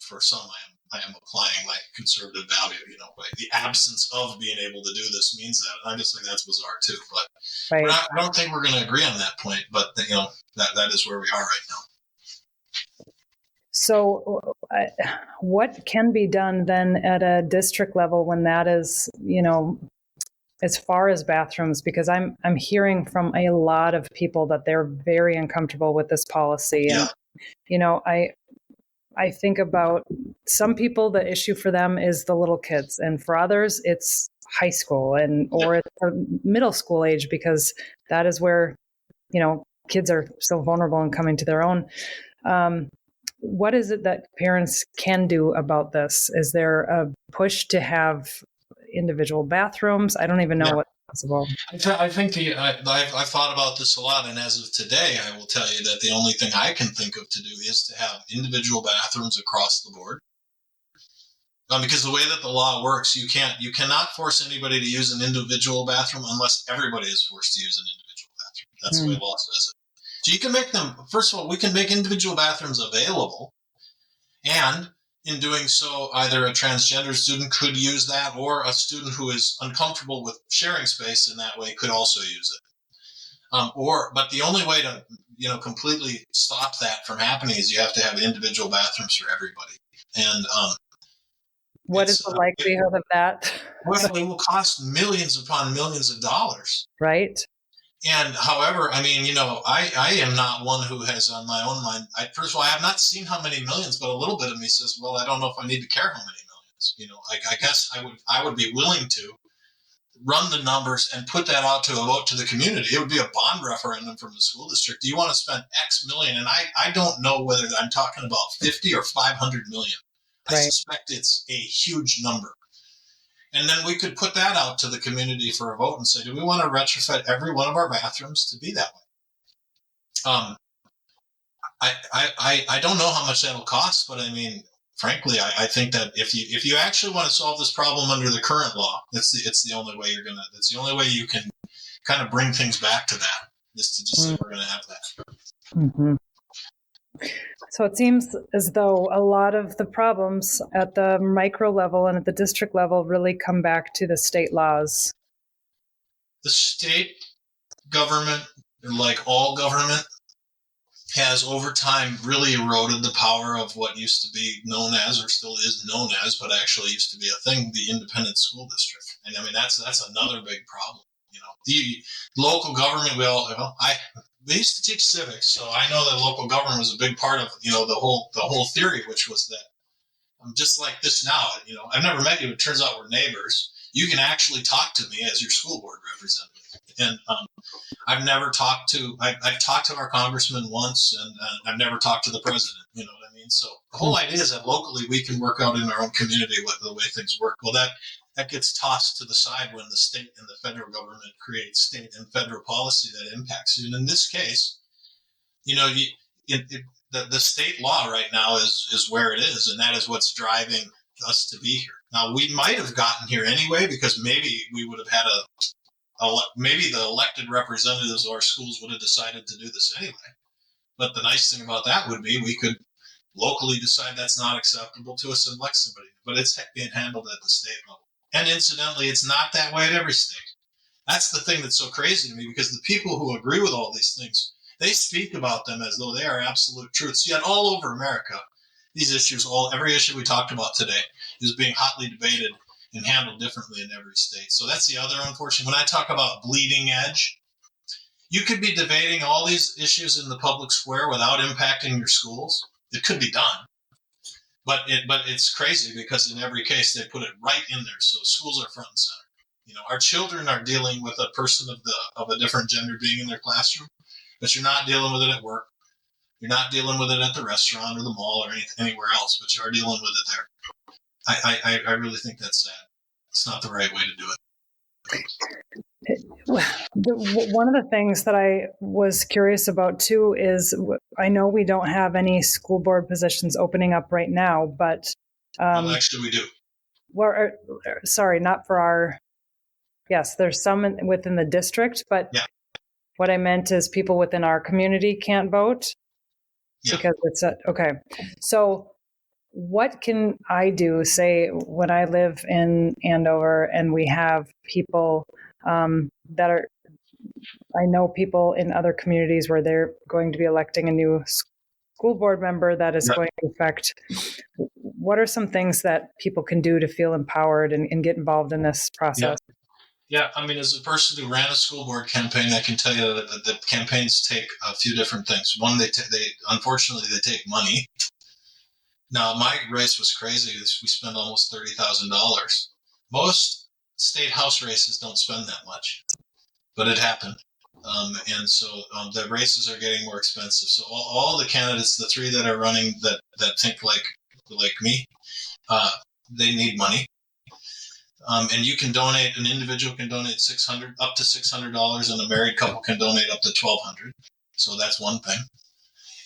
S2: for some, I am applying my conservative value, like the absence of being able to do this means that. And I just think that's bizarre too, but right. I don't think we're going to agree on that point, but that is where we are right now.
S1: So what can be done then at a district level when that is, as far as bathrooms? Because I'm hearing from a lot of people that they're very uncomfortable with this policy.
S2: Yeah.
S1: And, I think about some people, the issue for them is the little kids. And for others, it's high school or it's middle school age, because that is where, kids are so vulnerable and coming to their own. What is it that parents can do about this? Is there a push to have individual bathrooms? I don't even know what possible.
S2: I think I've thought about this a lot, and as of today, I will tell you that the only thing I can think of to do is to have individual bathrooms across the board. Because the way that the law works, you cannot force anybody to use an individual bathroom unless everybody is forced to use an individual bathroom. That's the way law says it. So you can make them, first of all, we can make individual bathrooms available, and in doing so, either a transgender student could use that, or a student who is uncomfortable with sharing space in that way could also use it. But the only way to, completely stop that from happening is you have to have individual bathrooms for everybody. And
S1: what is the likelihood of that?
S2: Well, it will cost millions upon millions of dollars.
S1: Right.
S2: And however, I am not one who has on my own mind. First of all, I have not seen how many millions, but a little bit of me says, well, I don't know if I need to care how many millions. I guess I would be willing to run the numbers and put that out to a vote to the community. It would be a bond referendum from the school district. Do you want to spend X million? And I don't know whether I'm talking about 50 or 500 million. Right. I suspect it's a huge number. And then we could put that out to the community for a vote and say, do we want to retrofit every one of our bathrooms to be that way? I don't know how much that'll cost, but frankly, I think that if you actually want to solve this problem under the current law, it's the only way that's the only way you can kind of bring things back to that, is to just say we're going to have that.
S1: Mm-hmm. So it seems as though a lot of the problems at the micro level and at the district level really come back to the state laws.
S2: The state government, like all government, has over time really eroded the power of what used to be known as, or still is known as, but actually used to be a thing, the independent school district. And that's another big problem. The local government they used to teach civics, so I know that local government was a big part of the whole theory, which was that I'm just like this now. I've never met you. It turns out we're neighbors. You can actually talk to me as your school board representative. And I've never talked to. I've talked to our congressman once, and I've never talked to the president. You know what I mean? So the whole idea is that locally we can work out in our own community the way things work. Well, that gets tossed to the side when the state and the federal government create state and federal policy that impacts you. And in this case, the state law right now is where it is, and that is what's driving us to be here. Now, we might have gotten here anyway because maybe we would have had maybe the elected representatives of our schools would have decided to do this anyway. But the nice thing about that would be we could locally decide that's not acceptable to us and elect somebody. But it's being handled at the state level. And incidentally, it's not that way at every state. That's the thing that's so crazy to me, because the people who agree with all these things, they speak about them as though they are absolute truths. Yet all over America, these issues, every issue we talked about today, is being hotly debated and handled differently in every state. So that's the other unfortunate. When I talk about bleeding edge, you could be debating all these issues in the public square without impacting your schools. It could be done. But it's crazy because in every case they put it right in there. So schools are front and center. Our children are dealing with a person of a different gender being in their classroom, but you're not dealing with it at work. You're not dealing with it at the restaurant or the mall or anywhere else, but you are dealing with it there. I really think that's sad. It's not the right way to do it.
S1: One of the things that I was curious about too is I know we don't have any school board positions opening up right now, but
S2: actually we do.
S1: Well, sorry, not for our. Yes, there's some within the district, but yeah. What I meant is people within our community can't vote because it's okay. So what can I do, say, when I live in Andover and we have people that are, I know people in other communities where they're going to be electing a new school board member that is going to affect, what are some things that people can do to feel empowered and get involved in this process?
S2: Yeah, as a person who ran a school board campaign, I can tell you that the campaigns take a few different things. One, they unfortunately take money. Now, my race was crazy. We spent almost $30,000. Most state house races don't spend that much, but it happened. And so the races are getting more expensive. So all the candidates, the three that are running that think like me, they need money. And you can donate. An individual can donate up to $600, and a married couple can donate up to $1,200. So that's one thing.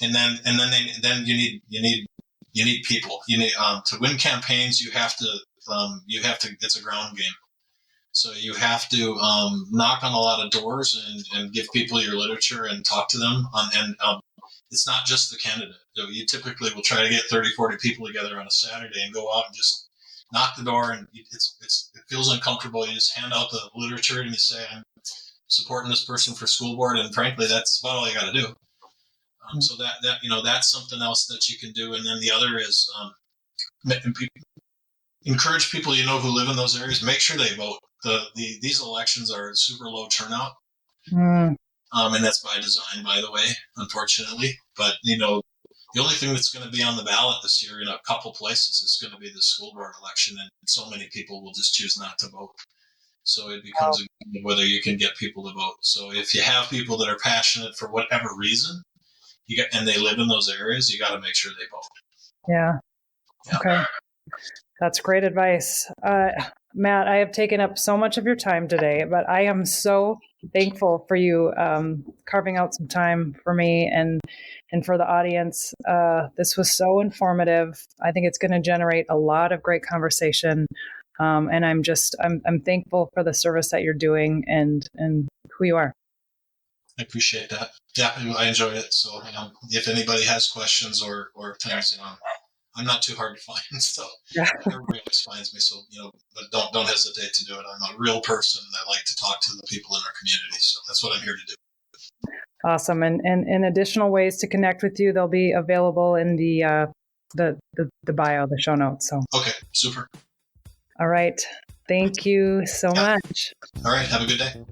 S2: And then you need people. You need to win campaigns. You have to. It's a ground game. So you have to knock on a lot of doors and give people your literature and talk to them. It's not just the candidate. You typically will try to get 30, 40 people together on a Saturday and go out and just knock the door, and it feels uncomfortable. You just hand out the literature and you say, I'm supporting this person for school board, and frankly, that's about all you got to do. So that's something else that you can do. And then the other is encourage people who live in those areas. Make sure they vote. These elections are super low turnout, and that's by design, by the way, unfortunately. But the only thing that's going to be on the ballot this year in a couple places is going to be the school board election, and so many people will just choose not to vote. So it becomes a game of whether you can get people to vote. So if you have people that are passionate for whatever reason, and they live in those areas, you got to make sure they vote.
S1: Yeah. Okay. That's great advice. Matt, I have taken up so much of your time today, but I am so thankful for you carving out some time for me and for the audience. This was so informative. I think it's going to generate a lot of great conversation. And I'm thankful for the service that you're doing and who you are.
S2: I appreciate that. Yeah, I enjoy it. So if anybody has questions or things, I'm not too hard to find. So everybody always finds me. So but don't hesitate to do it. I'm a real person. I like to talk to the people in our community. So that's what I'm here to do.
S1: Awesome. And additional ways to connect with you, they'll be available in the bio, the show notes. So
S2: okay, super.
S1: All right. Thank you so much.
S2: All right. Have a good day.